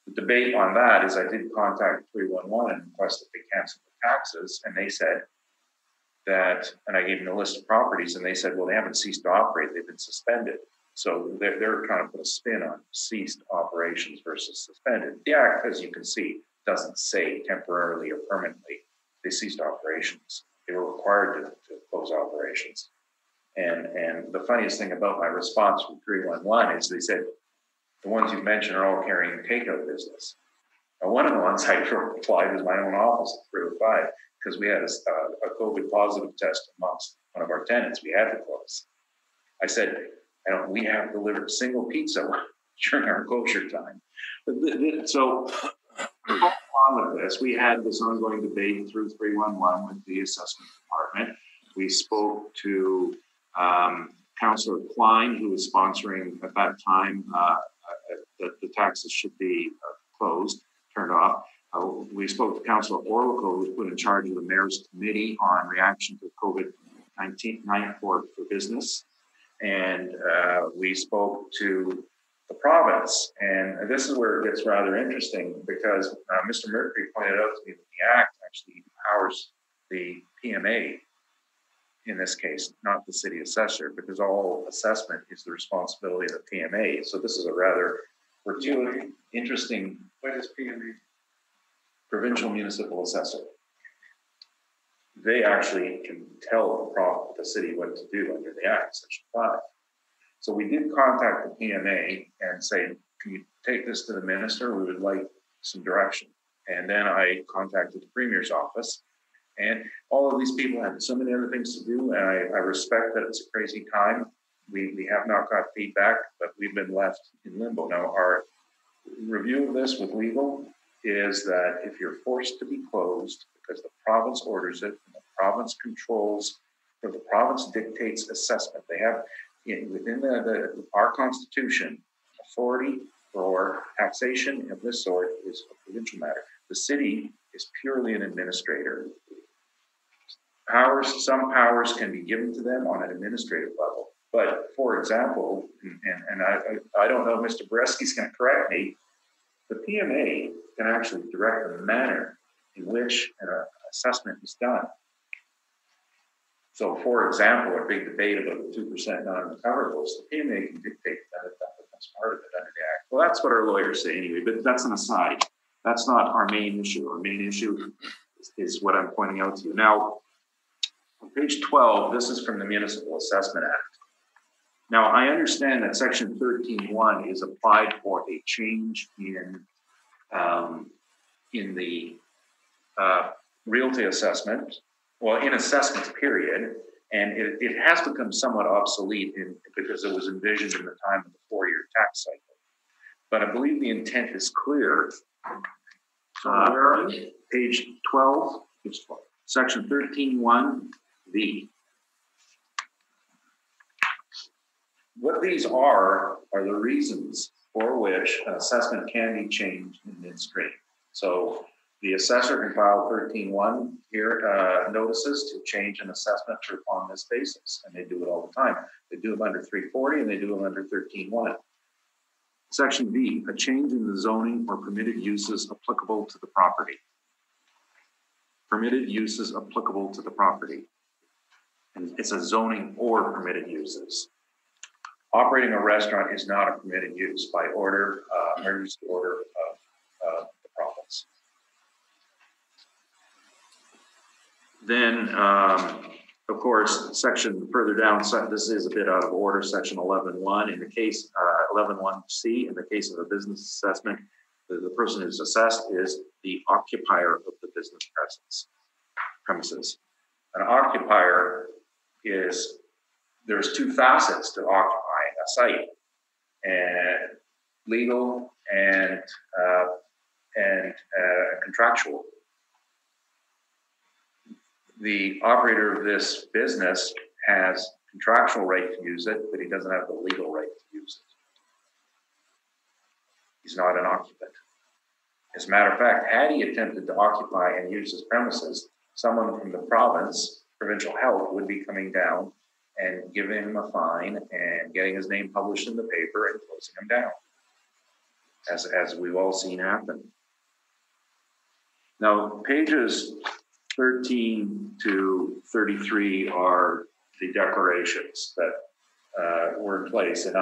the debate on that is I did contact 311 and request that they cancel the taxes, and they said that, and I gave them a list of properties, and they said, well, they haven't ceased to operate, they've been suspended. So they're trying to put a spin on ceased operations versus suspended. The Act, as you can see, doesn't say temporarily or permanently. They ceased operations. They were required to close operations. And the funniest thing about my response from 311 is they said, the ones you mentioned are all carrying takeout business. Now, one of the ones I applied was my own office at 305 because we had a COVID positive test amongst one of our tenants. We had to close. I said, we haven't delivered a single pizza during our closure time. So, along with this, we had this ongoing debate through 311 with the assessment department. We spoke to Councillor Klein, who was sponsoring at that time that the taxes should be closed, turned off. We spoke to Councillor Orlico, who was put in charge of the Mayor's Committee on reaction to COVID-19 for business. And we spoke to the province. And this is where it gets rather interesting because Mr. Mercury pointed out to me that the Act actually empowers the PMA in this case, not the city assessor, because all assessment is the responsibility of the PMA. So this is a rather fortuitous, interesting. What is PMA? Provincial Municipal Assessor. They actually can tell the city what to do under the Act, Section 5. So we did contact the PMA and say, can you take this to the minister? We would like some direction. And then I contacted the Premier's office. And all of these people have so many other things to do, and I respect that it's a crazy time. We have not got feedback, but we've been left in limbo. Now, our review of this with legal is that if you're forced to be closed because the province orders it, and the province controls, or the province dictates assessment, they have within our constitution authority for taxation of this sort is a provincial matter. The city is purely an administrator. Some powers can be given to them on an administrative level. But for example, and I don't know, Mr. Bresky's going to correct me, the PMA can actually direct the manner in which an assessment is done. So for example, a big debate about the 2% non-recoverables, the PMA can dictate that becomes part of it under the Act. Well, that's what our lawyers say anyway, but that's an aside. That's not our main issue. Our main issue is what I'm pointing out to you. Now, on page 12, this is from the Municipal Assessment Act. Now, I understand that Section 13.1 is applied for a change in the realty assessment, well, in assessments, period, and it has become somewhat obsolete because it was envisioned in the time of the 4-year tax cycle. But I believe the intent is clear. So where are you? Page 12, Section 13.1V. What these are the reasons for which an assessment can be changed in midstream. So the assessor can file 13.1 here notices to change an assessment on this basis, and they do it all the time. They do them under 340 and they do them under 13.1. Section B, a change in the zoning or permitted uses applicable to the property. Permitted uses applicable to the property. And it's a zoning or permitted uses. Operating a restaurant is not a permitted use by order, emergency order of the province. Then, of course, section further down, this is a bit out of order, section 11.1. In the case, 11.1C, in the case of a business assessment, the person who's assessed is the occupier of the business premises. An occupier is, there's two facets to occupying a site, and legal and contractual. The operator of this business has contractual right to use it, but he doesn't have the legal right to use it. He's not an occupant. As a matter of fact, had he attempted to occupy and use his premises, someone from the province, provincial health, would be coming down and giving him a fine and getting his name published in the paper and closing him down, as we've all seen happen. Now, pages 13 to 33 are the declarations that were in place, and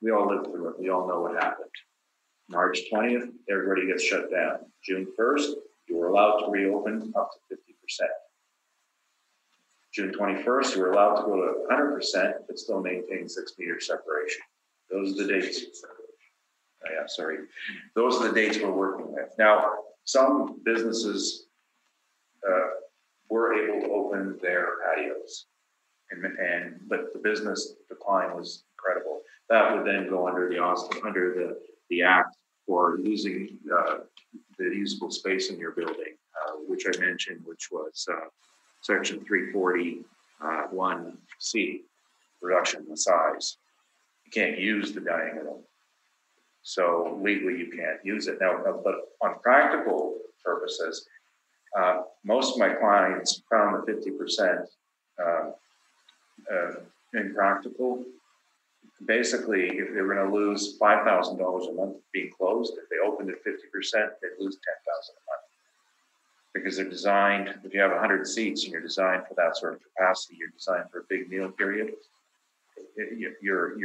we all lived through it. We all know what happened. March 20th, everybody gets shut down. June 1st, you were allowed to reopen up to 50%. June 21st, you were allowed to go to 100%, but still maintain 6 meter separation. Those are the dates. Yeah, sorry. Those are the dates we're working with. Now, some businesses were able to open their patios, but the business decline was incredible. That would then go under the act for losing the usable space in your building, which I mentioned, which was Section 340 1C, reduction in the size. You can't use the dining room. So legally you can't use it. Now, but on practical purposes, most of my clients found the 50% impractical. Basically, if they were going to lose $5,000 a month being closed, if they opened at 50%, they'd lose $10,000 a month. Because they're designed, if you have 100 seats and you're designed for that sort of capacity, you're designed for a big meal period, your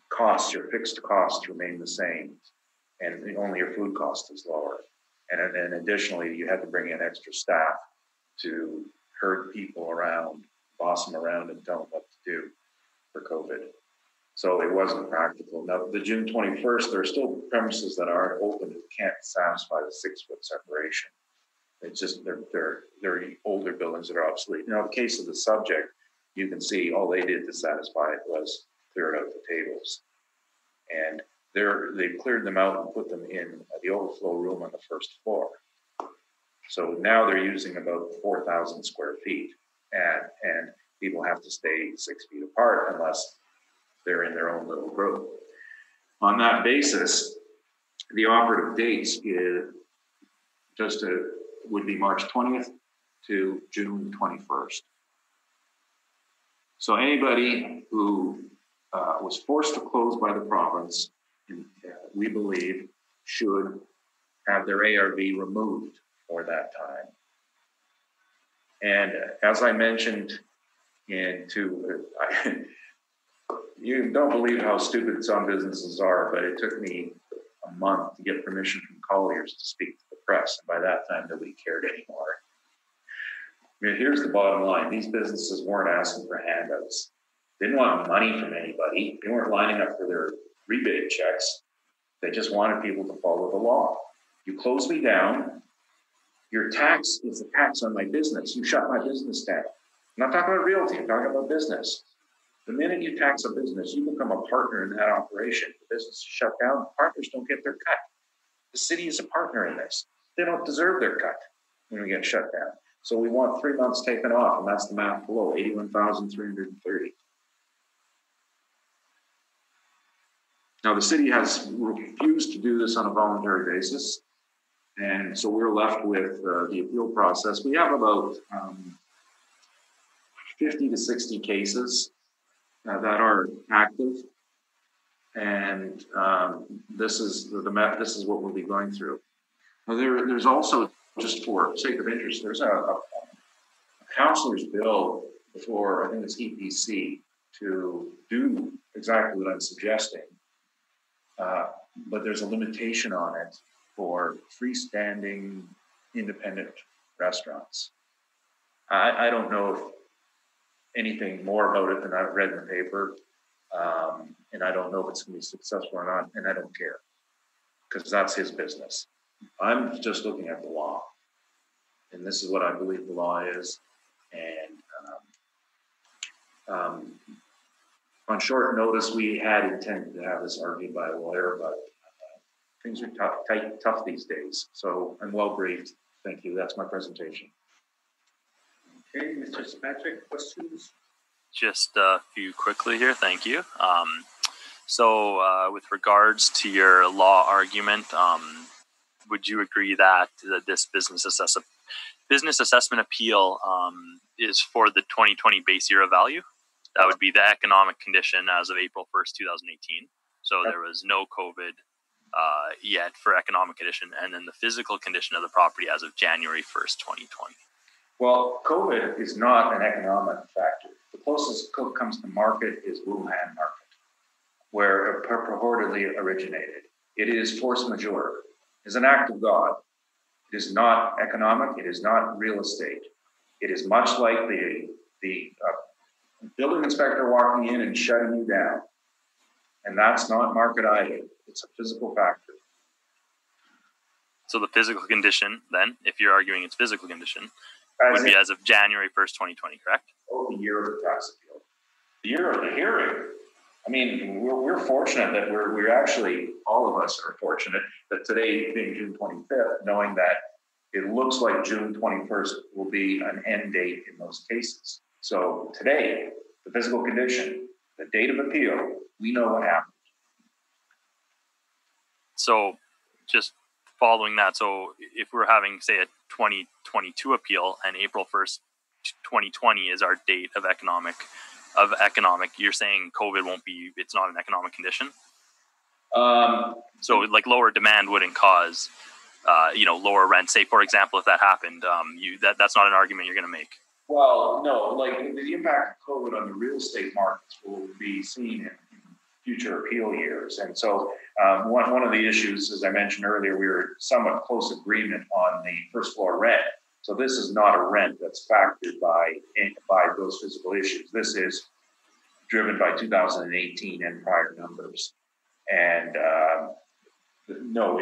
costs, your fixed costs remain the same, and only your food cost is lower. And then additionally, you had to bring in extra staff to herd people around, boss them around, and tell them what to do for COVID. So it wasn't practical. Now, the June 21st, there are still premises that aren't open that can't satisfy the 6-foot separation. It's just they're older buildings that are obsolete. Now, in the case of the subject, you can see all they did to satisfy it was cleared out the tables, and they cleared them out and put them in the overflow room on the first floor. So now they're using about 4,000 square feet, and people have to stay 6 feet apart unless they're in their own little group. On that basis, the operative dates would be March 20th to June 21st. So anybody who was forced to close by the province, we believe, should have their ARV removed for that time. And as I mentioned, you don't believe how stupid some businesses are, but it took me a month to get permission from Colliers to speak to the press. And by that time, nobody cared anymore. I mean, here's the bottom line. These businesses weren't asking for handouts. They didn't want money from anybody. They weren't lining up for their rebate checks. They just wanted people to follow the law. You close me down, your tax is the tax on my business. You shut my business down. I'm not talking about realty, I'm talking about business. The minute you tax a business, you become a partner in that operation. The business is shut down, partners don't get their cut. The city is a partner in this. They don't deserve their cut when we get shut down. So we want 3 months taken off, and that's the math below, 81,330. Now, the city has refused to do this on a voluntary basis, and so we're left with the appeal process. We have about 50 to 60 cases that are active, and this is what we'll be going through. Now, there's also, just for sake of interest, there's a councillor's bill before, I think it's EPC, to do exactly what I'm suggesting. But there's a limitation on it for freestanding independent restaurants. I don't know anything more about it than I've read in the paper. And I don't know if it's going to be successful or not, and I don't care, because that's his business. I'm just looking at the law, and this is what I believe the law is. And on short notice, we had intended to have this argued by a lawyer, but things are tough these days. So I'm well briefed. Thank you. That's my presentation. Okay, Mr. Patrick, questions? Just a few quickly here. Thank you. So with regards to your law argument, would you agree that this business assessment appeal is for the 2020 base year of value? That would be the economic condition as of April 1st, 2018. So there was no COVID yet for economic condition, and then the physical condition of the property as of January 1st, 2020. Well, COVID is not an economic factor. The closest COVID comes to market is Wuhan market, where it purportedly originated. It is force majeure. It's an act of God. It is not economic. It is not real estate. It is much like the building inspector walking in and shutting you down. And that's not market either. It's a physical factor. So the physical condition, then, if you're arguing it's physical condition, would be as of January 1st, 2020, correct? Oh, the year of the tax appeal. The year of the hearing. I mean, we're fortunate that we're actually, all of us are fortunate that today being June 25th, knowing that it looks like June 21st will be an end date in those cases. So today, the physical condition, the date of appeal, we know what happened. So just following that, so if we're having, say, a 2022 appeal and April 1st, 2020 is our date of economic, you're saying COVID won't be, it's not an economic condition? So like lower demand wouldn't cause, lower rent. Say, for example, if that happened, that's not an argument you're going to make. Well, no, like the impact of COVID on the real estate markets will be seen in future appeal years. And so one of the issues, as I mentioned earlier, we were somewhat close agreement on the first floor rent. So this is not a rent that's factored by those physical issues. This is driven by 2018 and prior numbers. And no,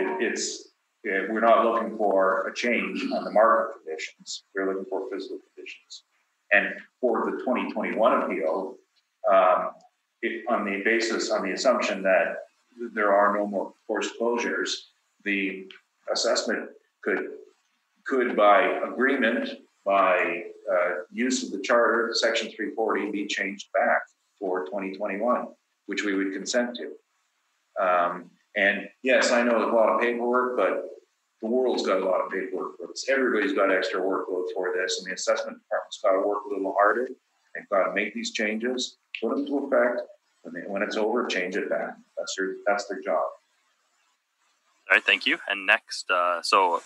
we're not looking for a change on the market conditions. We're looking for physical conditions. And for the 2021 appeal, on the assumption that there are no more forced closures, the assessment could by agreement, by use of the charter, Section 340, be changed back for 2021, which we would consent to. And yes, I know it's a lot of paperwork, but the world's got a lot of paperwork for this. Everybody's got extra workload for this, and the assessment department's got to work a little harder. They've got to make these changes, put them into effect. When it's over, change it back. That's their job. All right, thank you. And next, so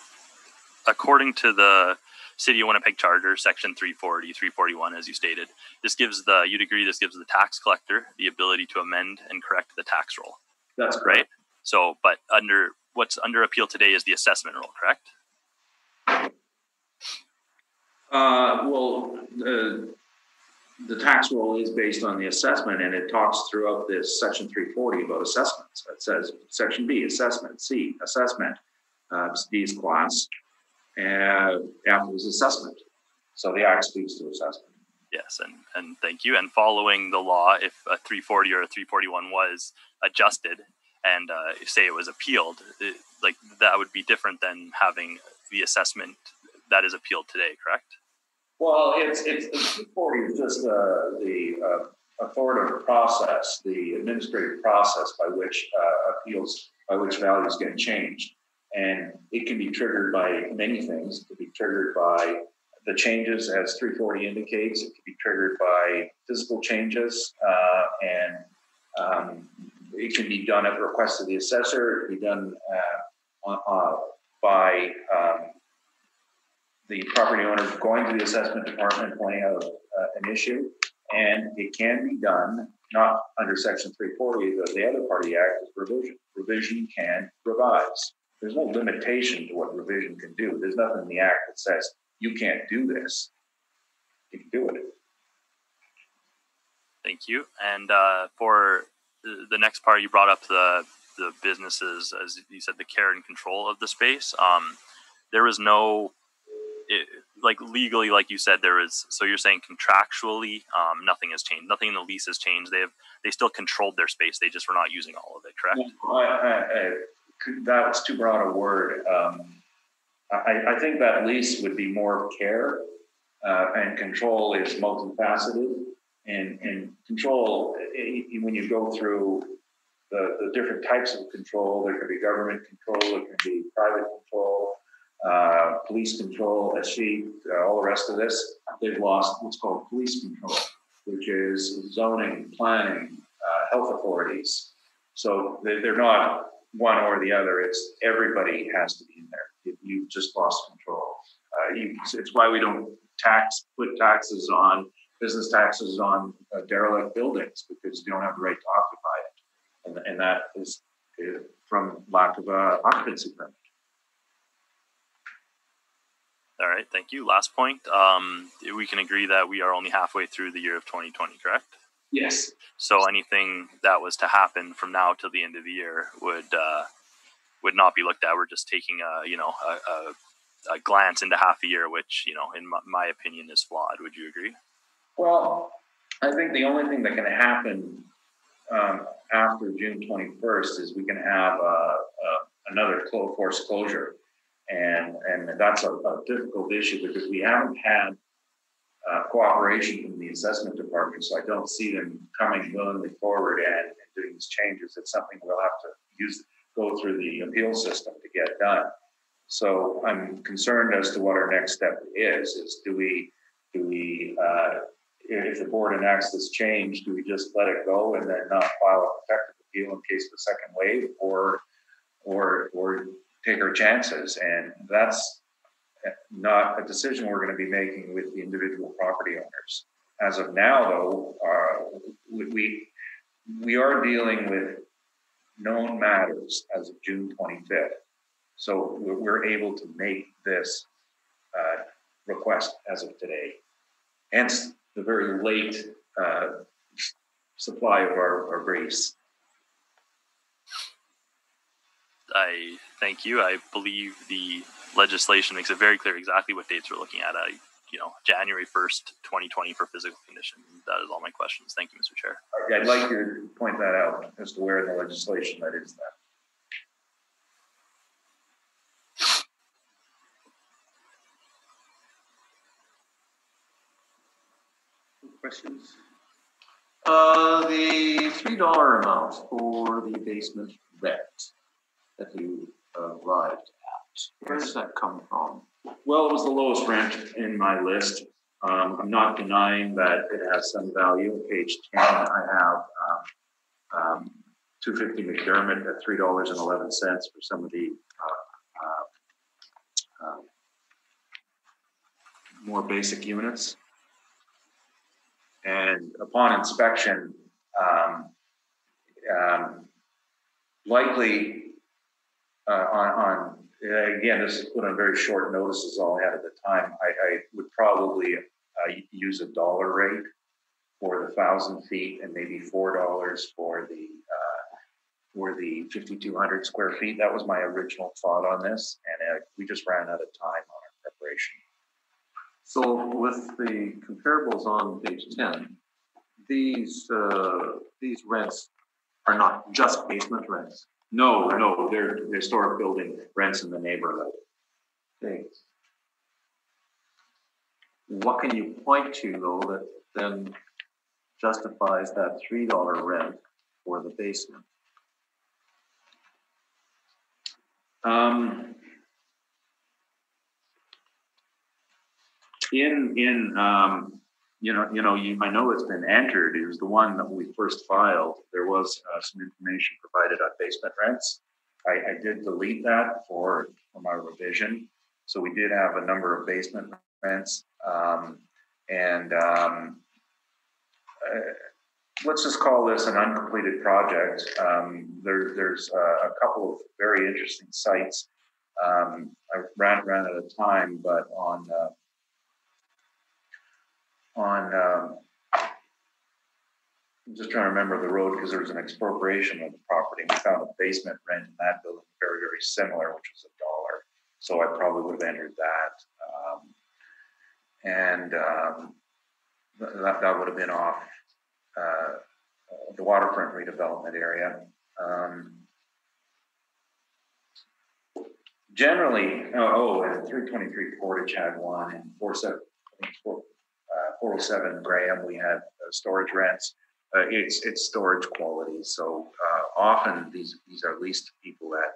according to the City of Winnipeg Charter, Section 340, 341, as you stated, you'd agree this gives the tax collector the ability to amend and correct the tax roll. That's correct. Right? So, but what's under appeal today is the assessment roll, correct? The tax roll is based on the assessment, and it talks throughout this Section 340 about assessments. It says Section B, assessment, C, assessment, D is class, and F is assessment. So the Act speaks to assessment. Yes, and thank you. And following the law, if a 340 or a 341 was adjusted and say it was appealed, that would be different than having the assessment that is appealed today, correct? Well, it's 340 is just the authoritative process, the administrative process by which values get changed. And it can be triggered by many things. It can be triggered by the changes, as 340 indicates. It can be triggered by physical changes, and it can be done at the request of the assessor. It can be done by the property owner going to the assessment department, pointing out an issue, and it can be done not under Section 340, but the other part of the Act is revision. Revision can revise. There's no limitation to what revision can do. There's nothing in the Act that says you can't do this. You can do it. Thank you. And for the next part, you brought up the businesses, as you said, the care and control of the space. There is no, legally, like you said, there is. So you're saying contractually, nothing has changed. Nothing in the lease has changed. They still controlled their space. They just were not using all of it. Correct? That's too broad a word. I think that lease would be more care, and control is multifaceted. And control, when you go through the different types of control, there can be government control, there can be private control, police control, all the rest of this. They've lost what's called police control, which is zoning, planning, health authorities. So they're not one or the other. It's everybody has to be in there. You've just lost control. It's why we don't put taxes on business taxes on derelict buildings, because you don't have the right to occupy it, and that is from lack of occupancy permit. All right, thank you. Last point. We can agree that we are only halfway through the year of 2020, correct? Yes. So anything that was to happen from now till the end of the year would not be looked at. We're just taking a glance into half a year, which, in my opinion, is flawed. Would you agree? Well, I think the only thing that can happen after June 21st is we can have another forced closure. And that's a difficult issue because we haven't had cooperation from the assessment department. So I don't see them coming willingly forward and doing these changes. It's something we'll have to go through the appeal system to get done. So I'm concerned as to what our next step is do we if the board enacts this change, do we just let it go and then not file a protective appeal in case of a second wave, or take our chances? And that's not a decision we're going to be making with the individual property owners. As of now, though, we are dealing with known matters as of June 25th. So we're able to make this request as of today. Hence the very late supply of our briefs. I thank you. I believe the legislation makes it very clear exactly what dates we're looking at. January 1st, 2020 for physical condition. That is all my questions. Thank you, Mr. Chair. I'd like you to point that out as to where in the legislation that is that. Questions? The $3 amount for the basement rent that you arrived at, where does that come from? Well, it was the lowest rent in my list. I'm not denying that it has some value. Page 10, I have 250 McDermott at $3.11 for some of the more basic units. And upon inspection, likely again, this is put on very short notice is all I had at the time. I would probably use a dollar rate for the 1,000 feet and maybe $4 for the 5,200 square feet. That was my original thought on this, and we just ran out of time on our preparation. So with the comparables on page 10, these rents are not just basement rents. No, they're historic building rents in the neighborhood. Okay. What can you point to, though, that then justifies that $3 rent for the basement? I know it's been entered. It was the one that we first filed. There was some information provided on basement rents. I did delete that for my revision. So we did have a number of basement rents. Let's just call this an uncompleted project. There's a couple of very interesting sites. I ran out of time, but on I'm just trying to remember the road because there was an expropriation of the property. We found a basement rent in that building very, very similar, which was $1. So I probably would have entered that. That would have been off the waterfront redevelopment area. Generally, and 323 Portage had one, and 407 Graham, we had storage rents. It's storage quality, so often these are leased to people at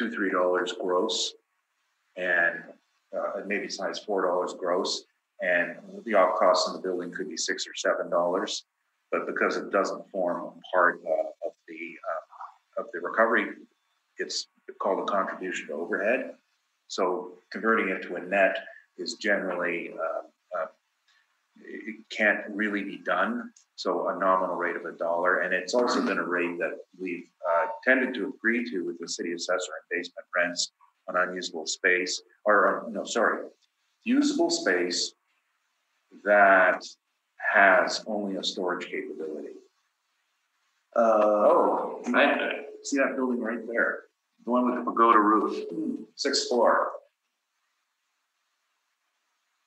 $2-3 gross, and maybe size $4 gross, and the op cost in the building could be $6 or $7. But because it doesn't form part of the recovery, it's called a contribution to overhead. So converting it to a net is generally it can't really be done. So a nominal rate of $1, and it's also been a rate that we've tended to agree to with the city assessor and basement rents on unusable space, usable space that has only a storage capability. I see that building right there. The one with the pagoda roof, 6th floor.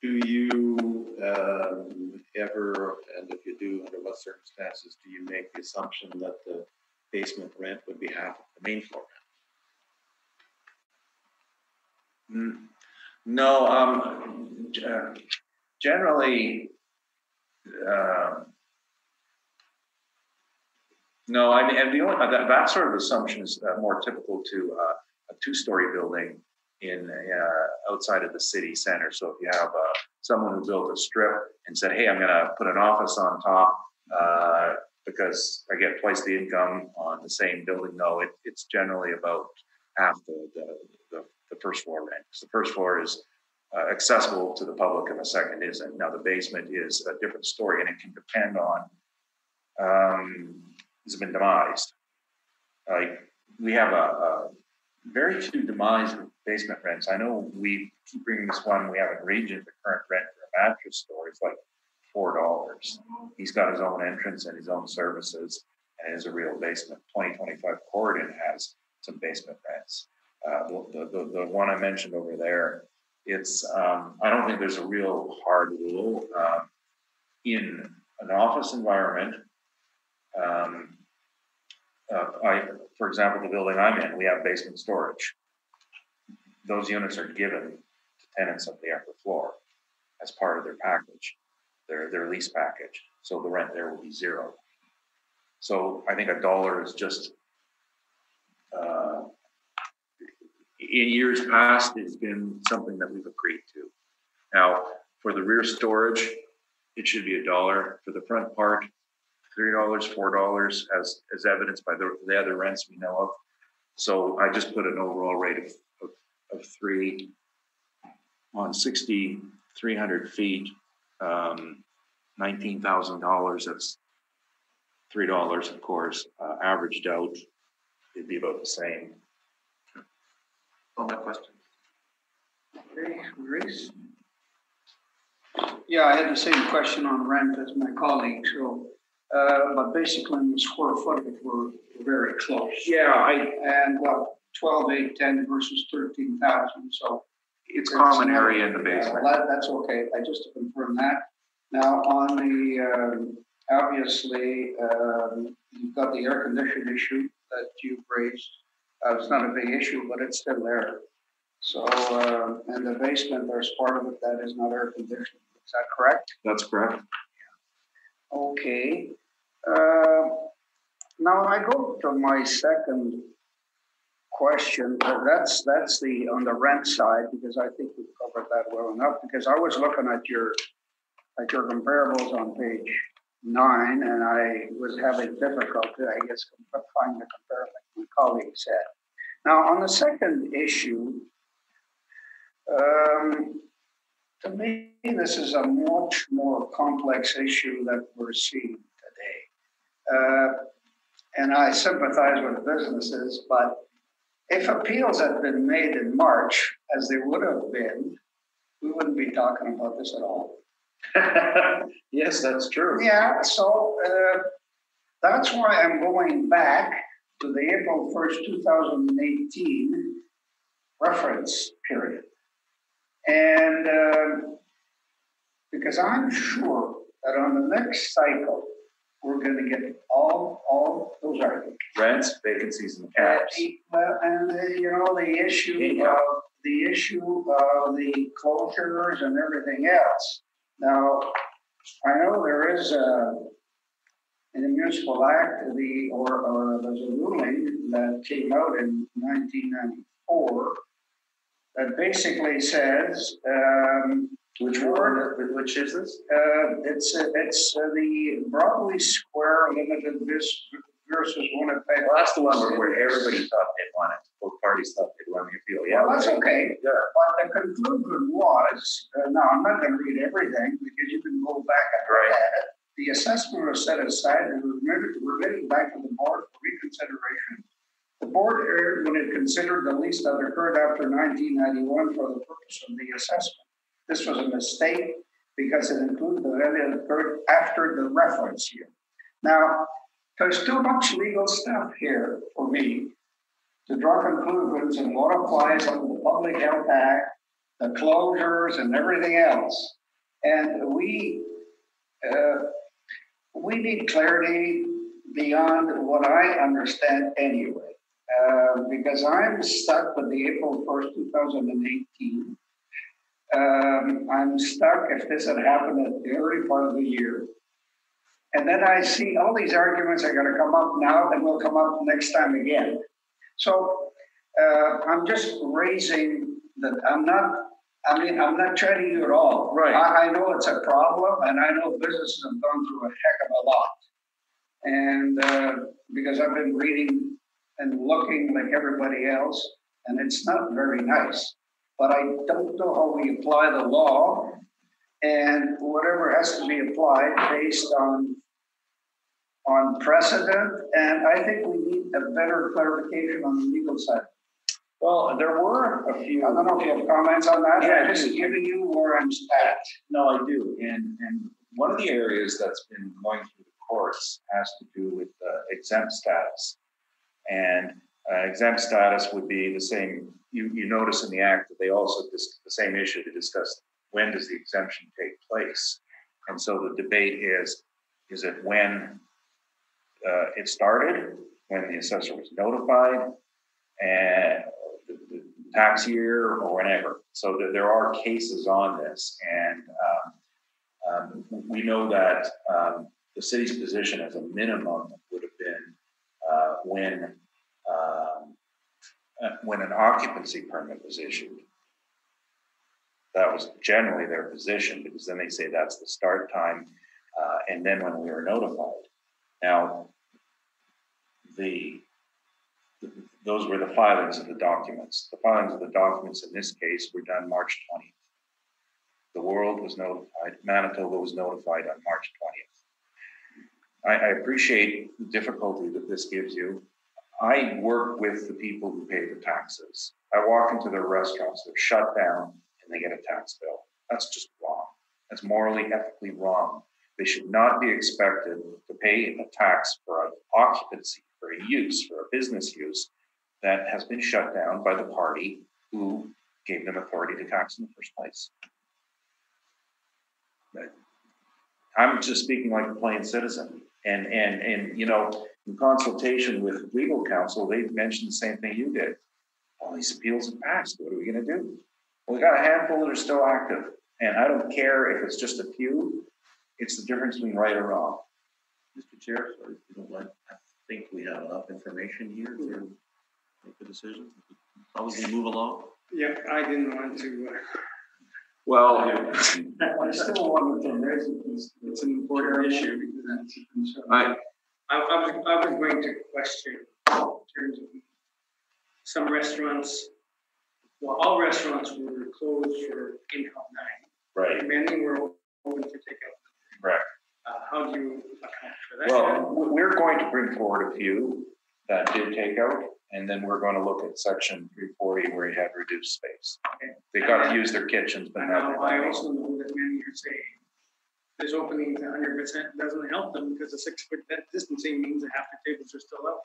Do you ever, and if you do, under what circumstances, do you make the assumption that the basement rent would be half of the main floor rent? No, generally, no. I mean, and the only that sort of assumption is more typical to a 2-story building in outside of the city center. So if you have someone who built a strip and said, "Hey, I'm going to put an office on top because I get twice the income on the same building," no, it's generally about half the first floor rent. Because the first floor is accessible to the public, and the second isn't. Now, the basement is a different story, and it can depend on has been demised. We have a very few demised basement rents. I know we keep bringing this one. We haven't ranged the current rent for a mattress store. It's like $4. He's got his own entrance and his own services, and is a real basement. 2025 Corridon has some basement rents. The one I mentioned over there, it's I don't think there's a real hard rule in an office environment. For example, the building I'm in, we have basement storage. Those units are given to tenants of the upper floor as part of their package, their lease package. So the rent there will be $0. So I think $1 is just, in years past, it's been something that we've agreed to. Now, for the rear storage, it should be $1. For the front part, $3, $4, as evidenced by the other rents we know of. So I just put an overall rate of $3 on 6,300 feet, $19,000. That's $3, of course. Averaged out, it'd be about the same. All my questions. Okay, Grace? Yeah, I had the same question on rent as my colleague, so, but basically in the square footage, we're very close. Yeah, And 12, 8, 10 versus 13,000, so. It's common area in the basement. That's okay, just to confirm that. Now, on the, obviously, you've got the air conditioning issue that you've raised. It's not a big issue, but it's still there. So, and the basement, there's part of it that is not air conditioned. Is that correct? That's correct. Okay. Now I go to my second question. That's the on the rent side, because I think we've covered that well enough. Because I was looking at your comparables on page 9, and I was having difficulty, I guess, finding the comparison my colleague said. Now, on the second issue, to me, this is a much more complex issue that we're seeing today. And I sympathize with the businesses, but if appeals had been made in March, as they would have been, we wouldn't be talking about this at all. Yes, that's true. Yeah, so that's why I'm going back to the April 1st, 2018 reference period. And because I'm sure that on the next cycle, we're going to get all those arguments. Rents, vacancies, and caps. And the issue of the closures and everything else. Now, I know there is in the municipal act, or there's a ruling that came out in 1994 that basically says, which is this? It's the Broadway Square Limited versus Winnipeg. Well, that's the one where everybody thought they'd won it. Both parties thought they'd won the appeal. Yeah, well, that's okay. Yeah. But the conclusion was, now I'm not going to read everything because you can go back and look at it. The assessment was set aside and was remitted back to the board for reconsideration. The board erred when it considered the lease that occurred after 1991 for the purpose of the assessment. This was a mistake because it includes the event that occurred after the reference year. Now, there's too much legal stuff here for me to draw conclusions and what applies under the Public Health Act, the closures and everything else. And we need clarity beyond what I understand anyway, because I'm stuck with the April 1st, 2018. I'm stuck if this had happened at the early part of the year. And then I see all these arguments are going to come up now and will come up next time again. So I'm just raising that I'm not treading you at all. Right. I know it's a problem, and I know businesses have gone through a heck of a lot. And because I've been reading and looking like everybody else, and it's not very nice. But I don't know how we apply the law, and whatever has to be applied based on precedent. And I think we need a better clarification on the legal side. Well, there were a few. I don't know if you have comments on that. Yeah, I'm just giving you where I'm at. No, I do. And one of the areas that's been going through the courts has to do with exempt status. And exempt status would be the same. You notice in the act that they also the same issue to discuss when does the exemption take place. And so the debate is it when it started, when the assessor was notified, and the tax year or whenever. So there are cases on this, and we know that the city's position as a minimum would have been when an occupancy permit was issued. That was generally their position, because then they say that's the start time, and then when we were notified. Now, those were the filings of the documents. The filings of the documents in this case were done March 20th. The world was notified. Manitoba was notified on March 20th. I appreciate the difficulty that this gives you. I work with the people who pay the taxes. I walk into their restaurants, they're shut down, and they get a tax bill. That's just wrong. That's morally, ethically wrong. They should not be expected to pay a tax for an occupancy, for a use, for a business use that has been shut down by the party who gave them authority to tax in the first place. I'm just speaking like a plain citizen. And you know, in consultation with legal counsel, they mentioned the same thing you did. All these appeals have passed. What are we going to do? Well, we got a handful that are still active. And I don't care if it's just a few. It's the difference between right or wrong. Mr. Chair, sorry, if you don't mind, I think we have enough information here to make a decision. Probably move along. Yeah, I didn't want to. Well, I still wanted to raise it because It's an important issue because that's a concern. I was going to question in terms of some restaurants. Well, all restaurants were closed for in-home dining. right, Many were open for takeout. correct. How do you account for that? Well, we're going to bring forward a few that did take out, and then we're going to look at section 340 where you had reduced space. Okay. They got to use their kitchens, but Now, not. I also know that many are saying this opening to 100% doesn't help them because the 6-foot distancing means that half the tables are still out.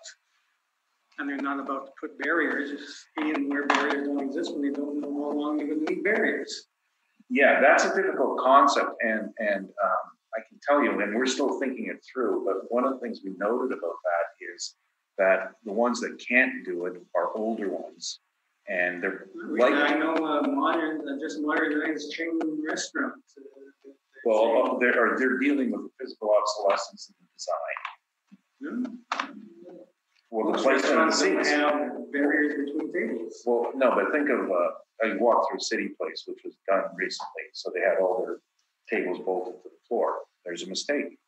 And they're not about to put barriers, just being where barriers don't exist when they don't know how long they're going to need barriers. Yeah, that's a difficult concept, and I can tell you, and we're still thinking it through, but one of the things we noted about that is that the ones that can't do it are older ones, and they're like. I know just modernized chain restaurants. Well, they're dealing with the physical obsolescence in the design. Well, the placement of the seats. Have barriers between tables. Well, no, but think of I walked through City Place, which was done recently, so they had all their tables bolted to the floor. There's a mistake.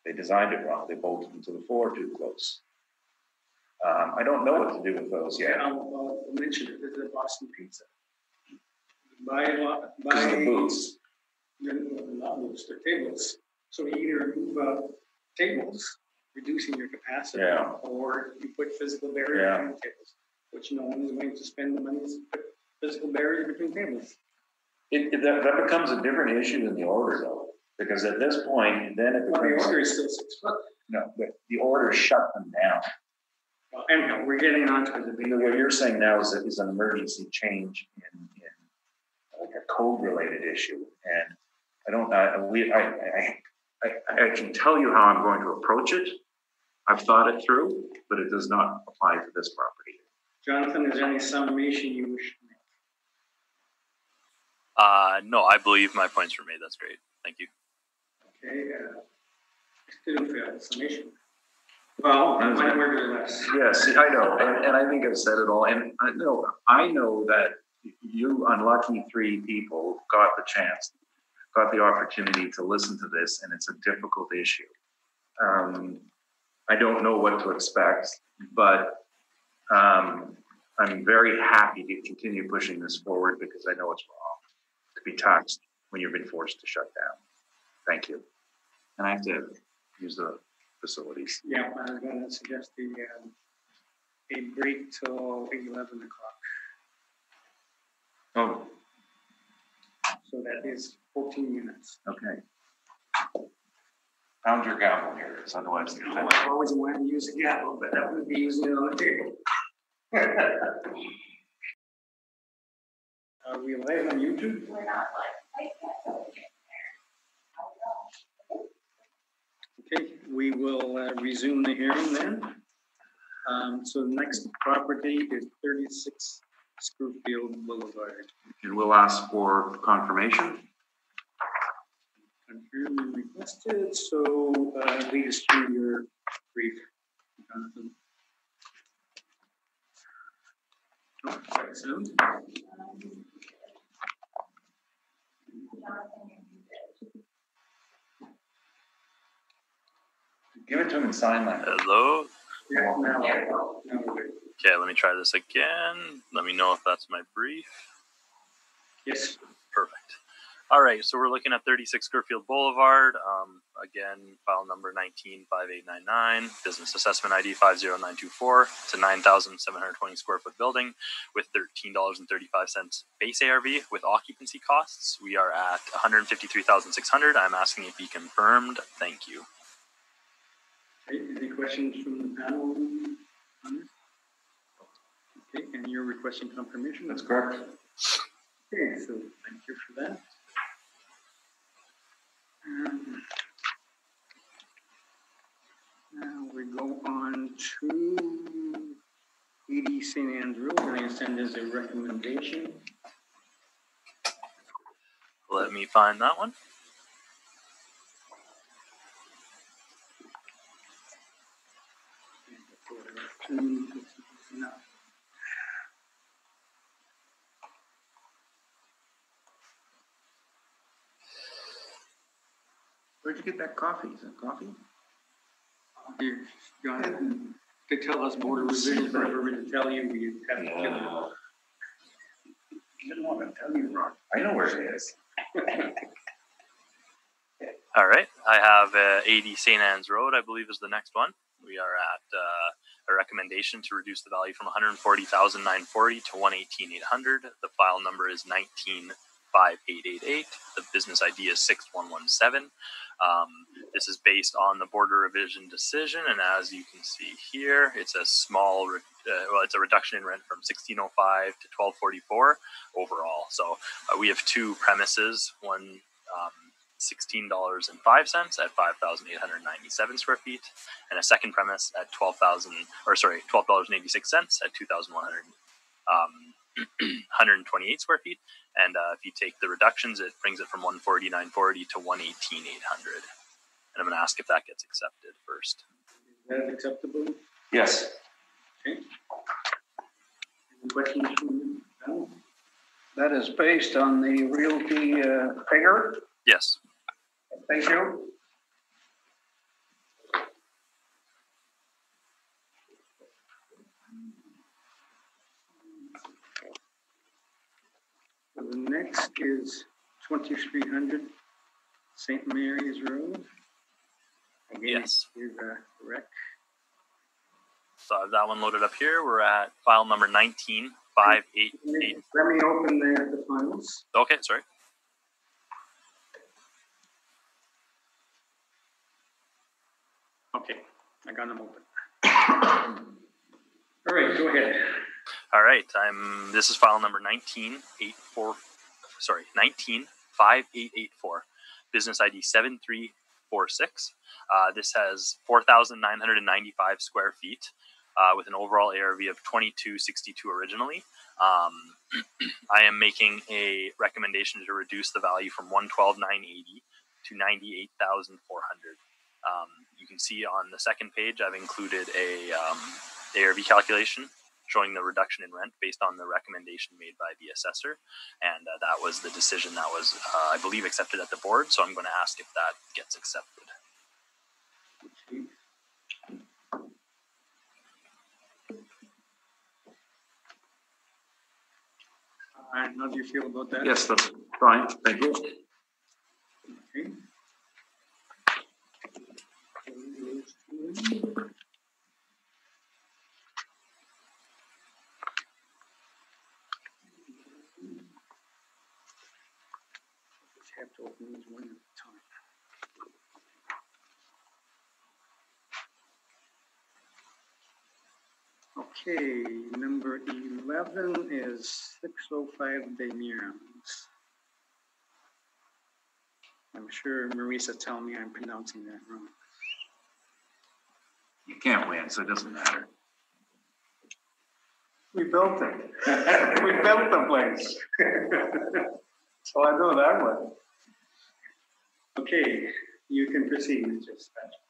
They designed it wrong. They bolted them to the floor too close. I don't know what to do with those yet. I'll mention it. There's a Boston Pizza. Because of the booths. Not booths, they're tables. So you either move tables, reducing your capacity, Yeah. or you put physical barriers Yeah. between tables, which no one is going to spend the money to put physical barriers between tables. That becomes a different issue than the order though, because at this point, then it Well, the becomes, order is still 6 foot. no, the order shut them down. Well, anyhow, we're getting on to the big. What you're saying now is an emergency change in like a code related issue. And I can tell you how I'm going to approach it. I've thought it through, but it does not apply to this property. Jonathan, is there any summation you wish to make? No, I believe my points were made. That's great. Thank you. Okay, still fail summation. Well, one word or less. Yes, I know, and I think I've said it all. And I know that you unlucky 3 people got the opportunity to listen to this, and it's a difficult issue. I don't know what to expect, but I'm very happy to continue pushing this forward because I know it's wrong to be taxed when you've been forced to shut down. Thank you. And I have to use the facilities. Yeah, I was going to suggest a break till 11 o'clock. Oh, So that is 14 minutes. okay. Found your gavel here, because otherwise. I always wanted to use a gavel, but that would be using it on the table. Are we live on YouTube? We're not like Okay, we will resume the hearing then. So the next property is 36 Screwfield Boulevard. And we'll ask for confirmation. Confirmed requested, so lead us through your brief, Jonathan. Oh, sorry, sound. Give it to him in sign language. Hello. Yeah, now we're good. Okay, let me try this again. Let me know if that's my brief. Yes. Perfect. All right, so we're looking at 36 Scurfield Boulevard. Again, file number 195899, business assessment ID 50924. It's a 9,720 square foot building with $13.35 base ARV with occupancy costs. We are at 153,600. I'm asking it be confirmed. Thank you. Okay, any questions from the panel on this? Okay, and you're requesting confirmation? That's correct. Okay, so thank you for that. Now we go on to 80 St. Anne's Road, and I send as a recommendation. Let me find that one. Where'd you get that coffee? Is that coffee? Here, Jonathan, to tell us border revisions, but if we were to tell you, we have to kill it. You didn't want to tell you, Ron. I know where it is. All right, I have 80 St. Anne's Road, I believe is the next one. We are at a recommendation to reduce the value from $140,940 to $118,800. The file number is 195888. The business ID is 6117. This is based on the border revision decision, and as you can see here, it's a small, it's a reduction in rent from $1,605 to $1,244 overall. So we have 2 premises, one $16.05 at 5,897 square feet, and a second premise at $12.86 at 2,128 square feet. And if you take the reductions, it brings it from 140,940 to 118,800. And I'm going to ask if that gets accepted first. Is that acceptable? Yes. Okay. Any questions from the panel? That is based on the realty figure. Yes. Thank you. So the next is 2300 St. Mary's Road. Again, Yes. Is correct. So I have that one loaded up here. We're at file number 19588. Let me open the files. Okay, sorry. Okay, I got them open. All right, go ahead. All right, this is file number 195884, business ID 7346. This has 4,995 square feet with an overall ARV of 2262 originally. I am making a recommendation to reduce the value from 112,980 to 98,400. You can see on the second page, I've included a ARV calculation showing the reduction in rent based on the recommendation made by the assessor. And that was the decision that was, I believe, accepted at the board. So I'm going to ask if that gets accepted. How do you feel about that? Yes, that's fine. Thank you. Okay. Just have to open these one at a time. Okay, number 11 is 605 Demirans. I'm sure Marisa tell me I'm pronouncing that wrong. You can't win, so it doesn't matter. We built it. We built the place. So I know that one. Okay, you can proceed, Mr. Spencer.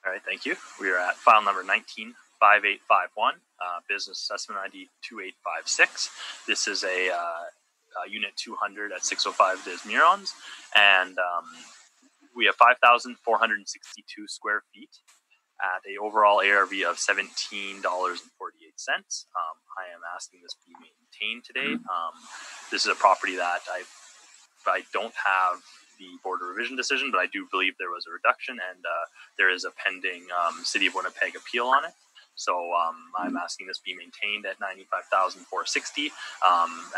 All right, thank you. We are at file number 195851, business assessment ID 2856. This is a unit 200 at 605 Des Mirons, and we have 5,462 square feet at a overall ARV of $17.48. I am asking this be maintained today. This is a property that I don't have the board of revision decision, but I do believe there was a reduction, and there is a pending City of Winnipeg appeal on it. So I'm asking this be maintained at $95,460,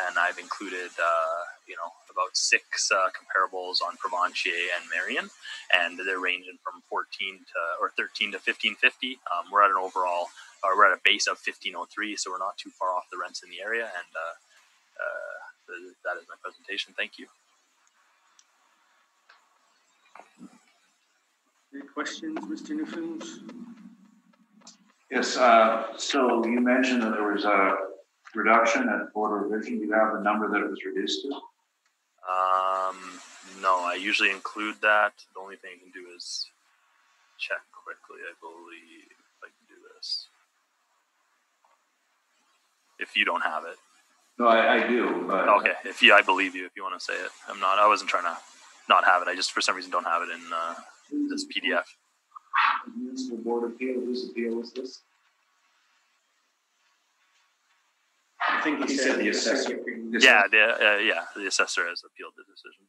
and I've included about 6 comparables on Provencher and Marion, and they're ranging from 13 to 1550. We're at we're at a base of 1503, so we're not too far off the rents in the area, and that is my presentation. Thank you. Any questions, Mr. Newfields? Yes, so you mentioned that there was a reduction at Board of Revision. Do you have the number that it was reduced to? No, I usually include that. The only thing I can do is check quickly. I believe I can do this. If you don't have it. No, I do. But okay, I believe you if you want to say it. I wasn't trying to not have it. I just for some reason don't have it in this PDF. Municipal Board Appeal, whose appeal is this? I think he said the assessor. Yeah, the assessor has appealed the decision.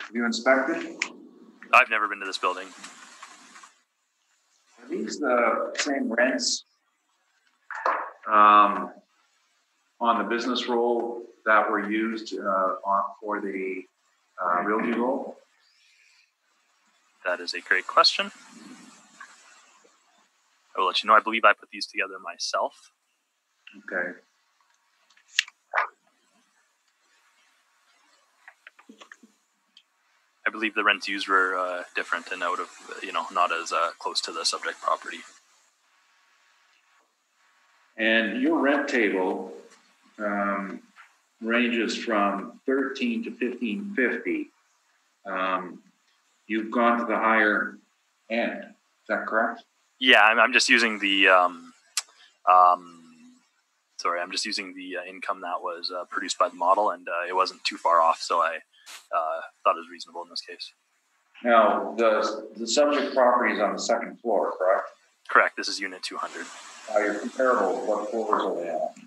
Have you inspected? I've never been to this building. Are these the same rents on the business roll that were used for the realty roll? That is a great question. I will let you know. I believe I put these together myself. Okay. I believe the rents used were different and out of, not as close to the subject property. And your rent table ranges from 13 to 1550. You've gone to the higher end. Is that correct? Yeah, I'm just using the I'm just using the income that was produced by the model, and it wasn't too far off, so I thought it was reasonable in this case. Now, the subject property is on the second floor, correct? Correct. This is unit 200. Your comparables, what floors are they on?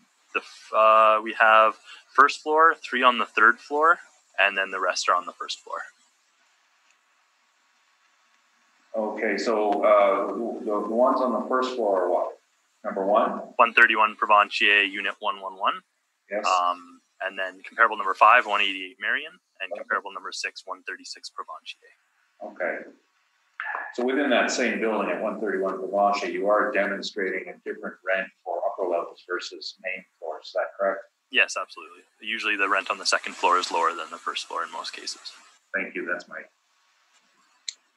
We have first floor, 3 on the third floor, and then the rest are on the first floor. Okay, so the ones on the first floor are what? Number one? 131 Provencher, Unit 111. Yes. And then comparable number 5, 188 Marion, and comparable number 6, 136 Provencher. Okay. So within that same building at 131 Provencher, you are demonstrating a different rent for upper levels versus main floor. Is that correct? Yes, absolutely. Usually the rent on the second floor is lower than the first floor in most cases. Thank you. That's my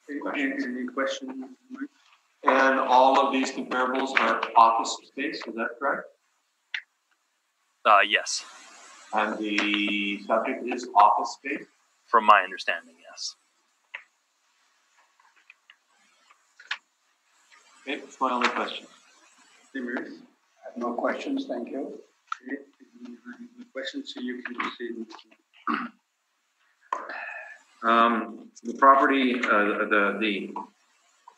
Any questions, Mike? And all of these comparables are office space, is that correct? Yes, And the subject is office space? from my understanding, yes. Okay, that's my only question. Hey, Mary? I have no questions, thank you. Okay, if you have any questions, so you can proceed. The property, the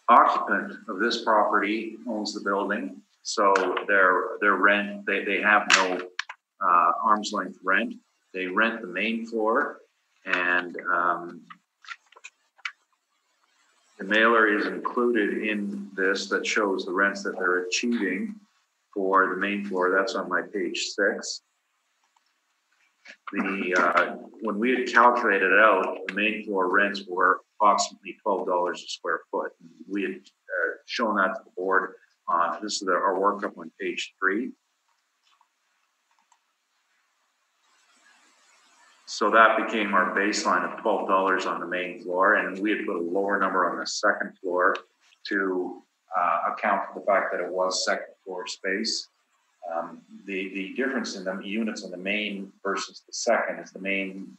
occupant of this property owns the building, so their rent, they have no arm's length rent. They rent the main floor, and the mailer is included in this that shows the rents that they're achieving for the main floor. That's on my page 6. When we had calculated it out, the main floor rents were approximately $12 a square foot. We had shown that to the board on, this is our workup on page 3. So that became our baseline of $12 on the main floor, and we had put a lower number on the second floor to account for the fact that it was second floor space. The difference in the units on the main versus the second is the main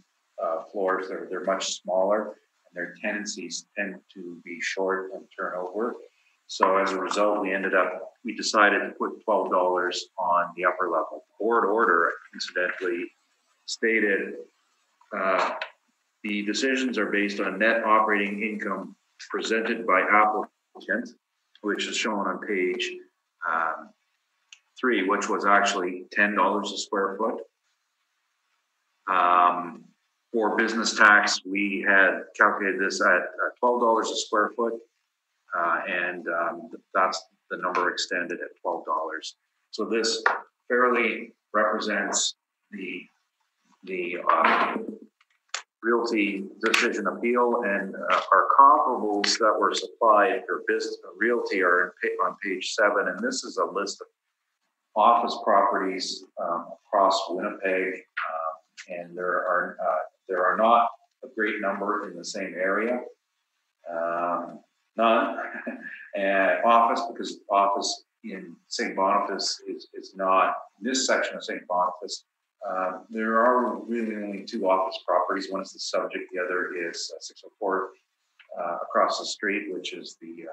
floors, they're much smaller, and their tendencies tend to be short and turn over. So as a result, we decided to put $12 on the upper level. Board order, incidentally, stated the decisions are based on net operating income presented by applicant, which is shown on page 3, which was actually $10 a square foot. For business tax, we had calculated this at $12 a square foot, and that's the number extended at $12. So this fairly represents the realty decision appeal, and our comparables that were supplied for business realty are on page 7, and this is a list of office properties across Winnipeg, and there are not a great number in the same area, none, and because office in St. Boniface is not in this section of St. Boniface. There are really only 2 office properties. One is the subject, the other is 604 across the street, which is the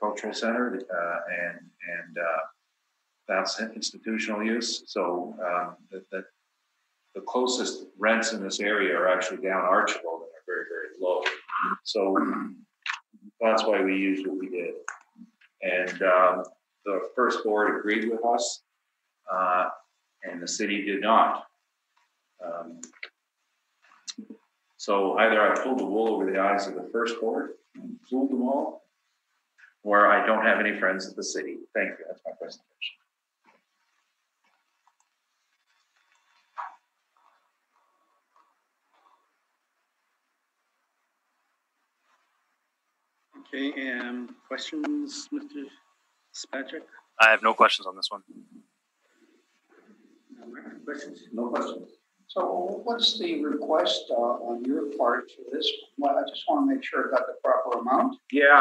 cultural center, and that's institutional use. So the closest rents in this area are actually down Archibald and are very, very low. So that's why we used what we did. And the first board agreed with us, and the city did not. So either I pulled the wool over the eyes of the first board and fooled them all, or I don't have any friends at the city. Thank you. That's my presentation. Okay, questions, Mr. Spatrick? I have no questions on this one. Questions? No questions. So what's the request on your part for this? Well, I just want to make sure I got the proper amount. Yeah,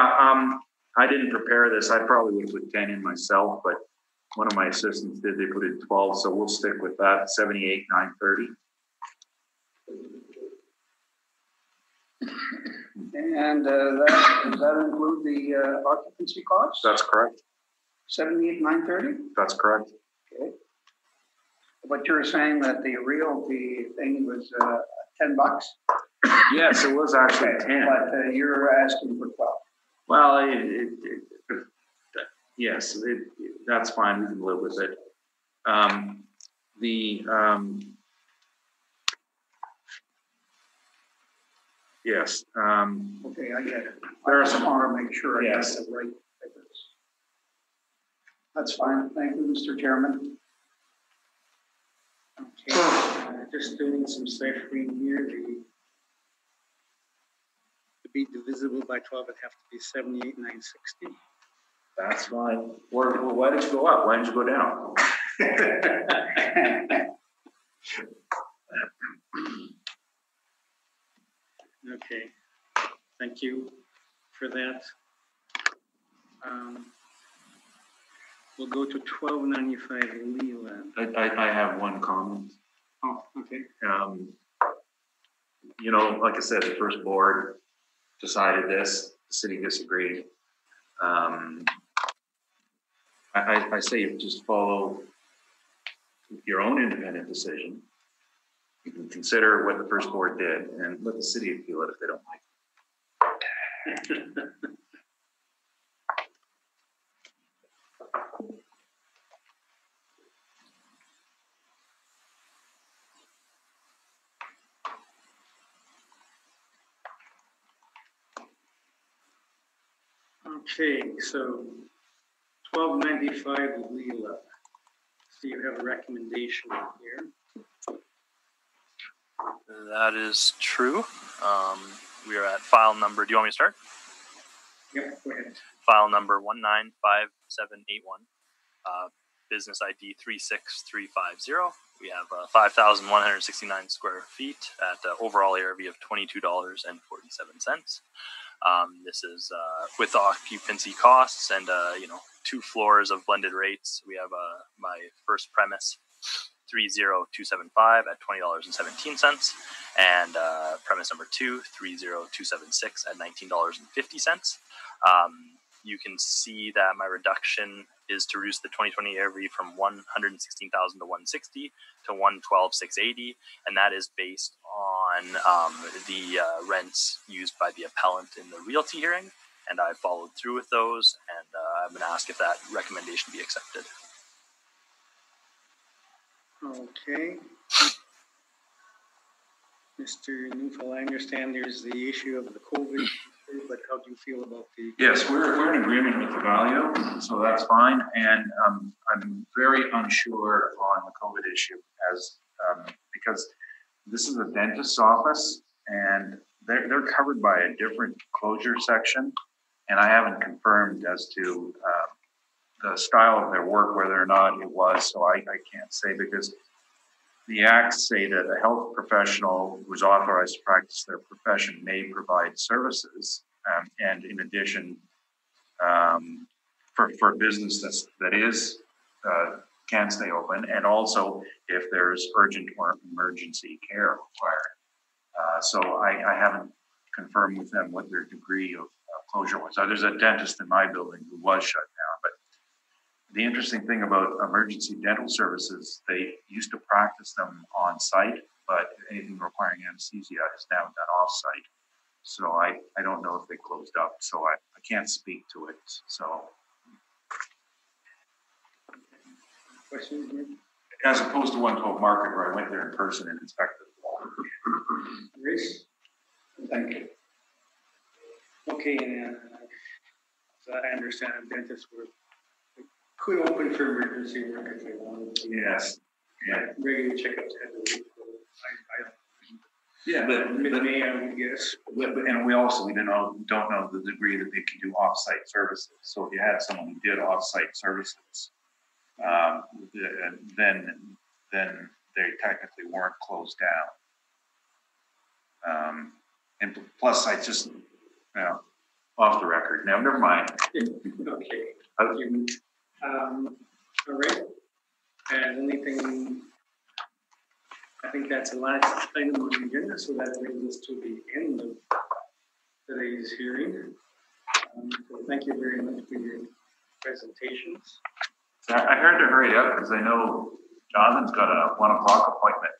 I didn't prepare this. I probably would have put 10 in myself, but one of my assistants did. They put in 12, so we'll stick with that. 78,930. And does that include the occupancy costs? That's correct. 78,930. That's correct. Okay. But you're saying that the realty thing was $10? Yes, it was actually 10. But you're asking for 12. Well, yes, that's fine. We can live with it. Yes. Okay, I get it. I just want to make sure I got Yes. the right figures. That's fine. Thank you, Mr. Chairman. Okay, just doing some ciphering here. To be divisible by 12, it'd have to be 78,960. That's fine. Or why did you go up? Why didn't you go down? Okay, thank you for that. We'll go to 1295 Leland. I have one comment. Oh, okay. You know, like I said, the first board decided this, the city disagreed. I say you just follow your own independent decision. You can consider what the first board did and let the city appeal it if they don't like it. Okay, so 1295 Leland. So you have a recommendation here. That is true. We are at file number. Do you want me to start? Yep, go ahead. File number 195781. Business ID 36350. We have 5,169 square feet at overall ARV of $22.47. This is with occupancy costs and 2 floors of blended rates. We have my first premise 30275 at $20.17, and premise number 2 30276 at $19.50. You can see that my reduction is to reduce the 2020 ARV from 116,000 to 160 to 112,680, and that is based on the rents used by the appellant in the realty hearing, and I followed through with those, and I'm going to ask if that recommendation be accepted. Okay. Mr. Neufeld, I understand there's the issue of the COVID, but how do you feel about the... Yes, we're in agreement with the value, so that's fine. And I'm very unsure on the COVID issue because this is a dentist's office and they're covered by a different closure section. And I haven't confirmed as to the style of their work, whether or not it was, so I can't say, because the acts say that a health professional who's authorized to practice their profession may provide services, and in addition, for business that is can stay open, and also if there's urgent or emergency care required. So I haven't confirmed with them what their degree of closure was. There's a dentist in my building who was shut down, but the interesting thing about emergency dental services, they used to practice them on site, but anything requiring anesthesia is now done off site. So I don't know if they closed up, so I can't speak to it. So, Questions? as opposed to 112 Market, where I went there in person and inspected the wall. Reese? Thank you. Okay, and so I understand dentists could open for emergency work if they wanted to. Yes. Yeah. Regular checkups had to wait. Yeah, but Mid-May, I would guess. And we don't know the degree that they can do off-site services. So if you had someone who did off-site services, then they technically weren't closed down. And plus, I just off the record. Now, never mind. Okay. All right. And anything? I think that's the last item on the agenda, so that brings us to the end of today's hearing. So thank you very much for your presentations. I heard to hurry up because I know Jonathan's got a 1 o'clock appointment.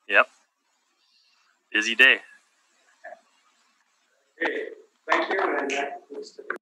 Yep. Busy day. Okay. Thank you, and that concludes today.